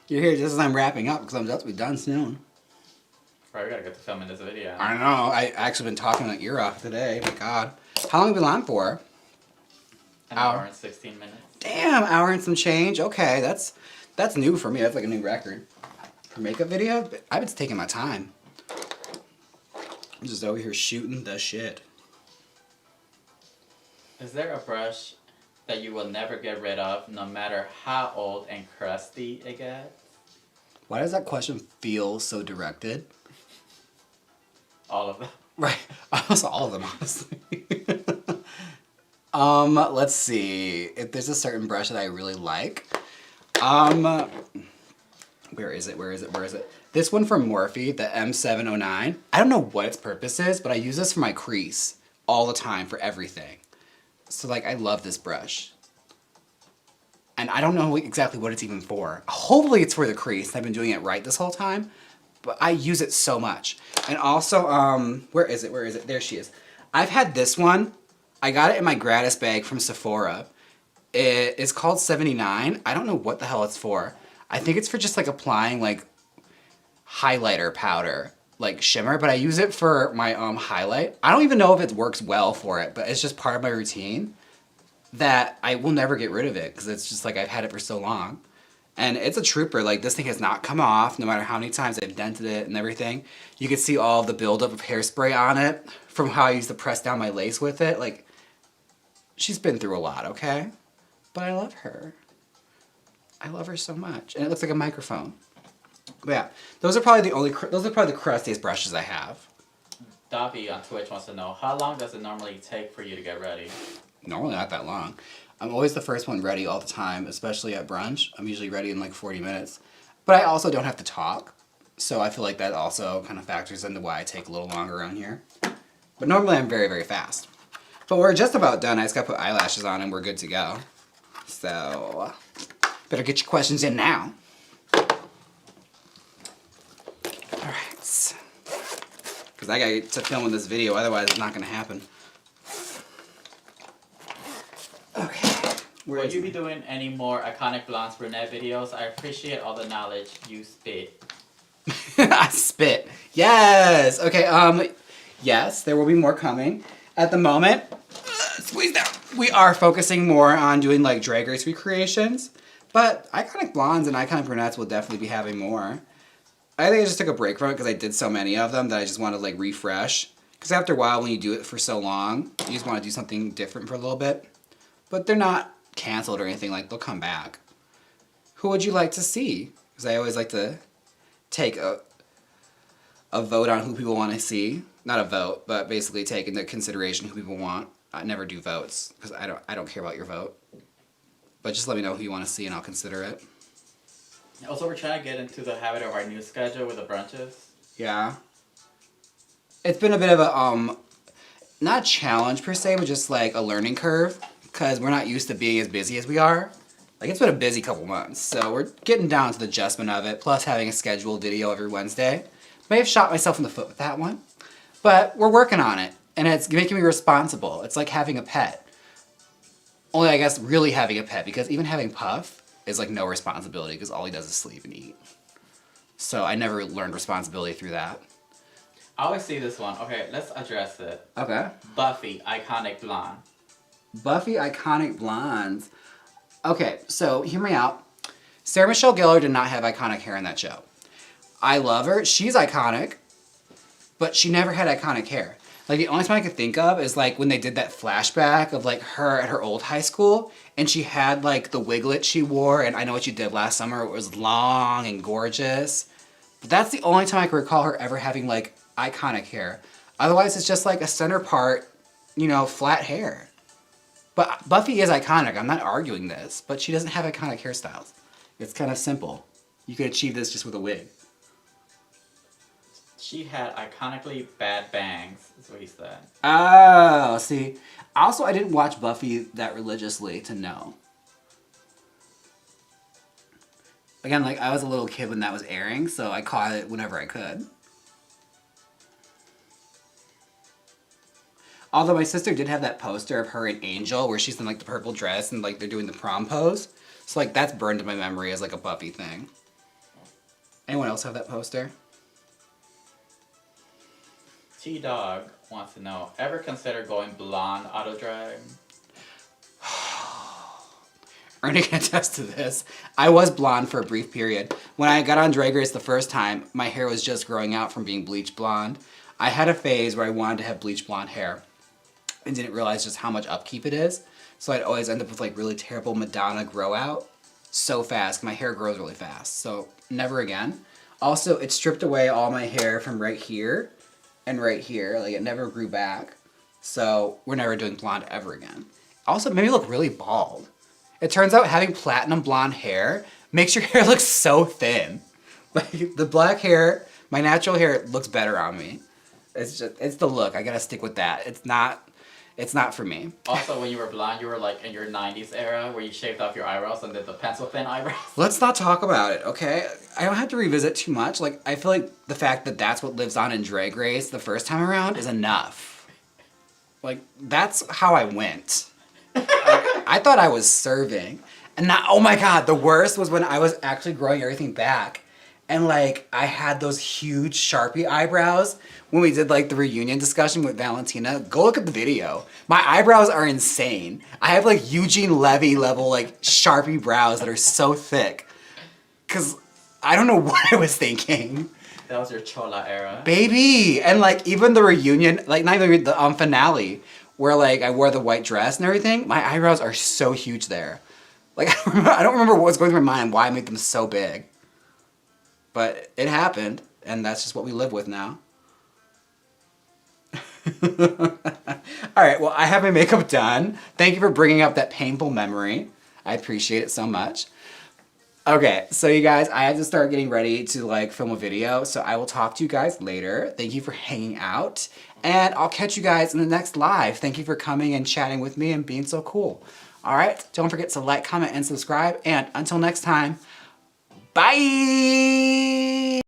B: You're here just as I'm wrapping up because I'm about to be done soon.
C: Right, we gotta get to filming this video.
B: I know. I actually been talking my ear off today. My God. How long have we been on for?
C: An hour and 16 minutes.
B: Damn, hour and some change. Okay, that's new for me. That's like a new record. For makeup video, I've been taking my time. I'm just over here shooting the shit.
C: Is there a brush that you will never get rid of, no matter how old and crusty it gets?
B: Why does that question feel so directed?
C: All of them.
B: Right. Almost all of them, honestly. Let's see. If there's a certain brush that I really like. Where is it? This one from Morphe, the M709. I don't know what its purpose is, but I use this for my crease all the time for everything. So like, I love this brush. And I don't know exactly what it's even for. Hopefully it's for the crease. I've been doing it right this whole time. But I use it so much. And also, where is it? There she is. I've had this one. I got it in my gratis bag from Sephora. It is called 79. I don't know what the hell it's for. I think it's for just like applying like highlighter powder, like shimmer, but I use it for my highlight. I don't even know if it works well for it, but it's just part of my routine that I will never get rid of it because it's just like I've had it for so long. And it's a trooper. Like, this thing has not come off no matter how many times I've dented it and everything. You can see all the buildup of hairspray on it from how I used to press down my lace with it. Like, she's been through a lot, okay? But I love her. I love her so much. And it looks like a microphone. But yeah, those are probably the crustiest brushes I have.
C: Dobby on Twitch wants to know, how long does it normally take for you to get ready?
B: Normally not that long. I'm always the first one ready all the time, especially at brunch. I'm usually ready in like 40 minutes. But I also don't have to talk. So I feel like that also kind of factors into why I take a little longer around here. But normally I'm very, very fast. But we're just about done. I just gotta put eyelashes on and we're good to go. So, better get your questions in now. Alright. Because I gotta get to filming this video, otherwise it's not gonna happen. Okay.
C: Will you be doing any more iconic blondes brunette videos? I appreciate all the knowledge you spit.
B: I spit. Yes. Okay. Yes, there will be more coming. At the moment, squeeze down. We are focusing more on doing like Drag Race recreations, but iconic blondes and iconic brunettes will definitely be having more. I think I just took a break from it because I did so many of them that I just want to like refresh. Because after a while, when you do it for so long, you just want to do something different for a little bit. But they're not canceled or anything, like they'll come back. Who would you like to see? Because I always like to take a vote on who people want to see. Not a vote, but basically take into consideration who people want. I never do votes because I don't care about your vote. But just let me know who you want to see and I'll consider it.
C: Also, we're trying to get into the habit of our new schedule with the brunches.
B: Yeah. It's been a bit of a, not challenge per se, but just like a learning curve. Because we're not used to being as busy as we are. Like, it's been a busy couple months. So we're getting down to the adjustment of it. Plus having a scheduled video every Wednesday. May have shot myself in the foot with that one. But we're working on it. And it's making me responsible. It's like having a pet. Only, I guess, really having a pet. Because even having Puff is like no responsibility. Because all he does is sleep and eat. So I never learned responsibility through that.
C: I always see this one. Okay, let's address it.
B: Okay.
C: Buffy, iconic blonde.
B: Buffy, iconic blondes. Okay, so hear me out. Sarah Michelle Gellar did not have iconic hair in that show. I love her. She's iconic. But she never had iconic hair. Like, the only time I could think of is, like, when they did that flashback of, like, her at her old high school, and she had, like, the wiglet she wore, and I Know What You Did Last Summer. It was long and gorgeous. But that's the only time I can recall her ever having, like, iconic hair. Otherwise, it's just, like, a center part, you know, flat hair. But Buffy is iconic. I'm not arguing this. But she doesn't have iconic hairstyles. It's kind of simple. You could achieve this just with a wig.
C: She had iconically bad bangs, is what he said.
B: Oh, see. Also, I didn't watch Buffy that religiously to know. Again, like, I was a little kid when that was airing, so I caught it whenever I could. Although my sister did have that poster of her and Angel where she's in, like, the purple dress and, like, they're doing the prom pose. So, like, that's burned in my memory as, like, a Buffy thing. Anyone else have that poster?
C: T-Dog wants to know, ever consider going blonde auto drag?
B: Ernie can attest to this. I was blonde for a brief period. When I got on Drag Race the first time, my hair was just growing out from being bleach blonde. I had a phase where I wanted to have bleach blonde hair and didn't realize just how much upkeep it is. So I'd always end up with like really terrible Madonna grow out so fast. My hair grows really fast. So never again. Also, it stripped away all my hair from right here and right here. Like, it never grew back. So we're never doing blonde ever again. Also, it made me look really bald. It turns out having platinum blonde hair makes your hair look so thin. Like, the black hair, my natural hair looks better on me. It's the look. I gotta stick with that. It's not for me.
C: Also, when you were blonde, you were like in your 90s era where you shaved off your eyebrows and did the pencil thin eyebrows.
B: Let's not talk about it, okay? I don't have to revisit too much. Like, I feel like the fact that that's what lives on in Drag Race the first time around is enough. Like, that's how I went. Like, I thought I was serving. And now, oh my god, the worst was when I was actually growing everything back. And like, I had those huge Sharpie eyebrows when we did like the reunion discussion with Valentina. Go look at the video. My eyebrows are insane. I have like Eugene Levy level like Sharpie brows that are so thick. Cause I don't know what I was thinking.
C: That was your Chola era.
B: Baby! And like even the reunion, like not even the finale, where like I wore the white dress and everything, my eyebrows are so huge there. Like I don't remember what was going through my mind, why I made them so big. But it happened, and that's just what we live with now. Alright, well, I have my makeup done. Thank you for bringing up that painful memory. I appreciate it so much. Okay, so you guys, I have to start getting ready to like film a video, so I will talk to you guys later. Thank you for hanging out, and I'll catch you guys in the next live. Thank you for coming and chatting with me and being so cool. Alright, don't forget to like, comment, and subscribe, and until next time, bye!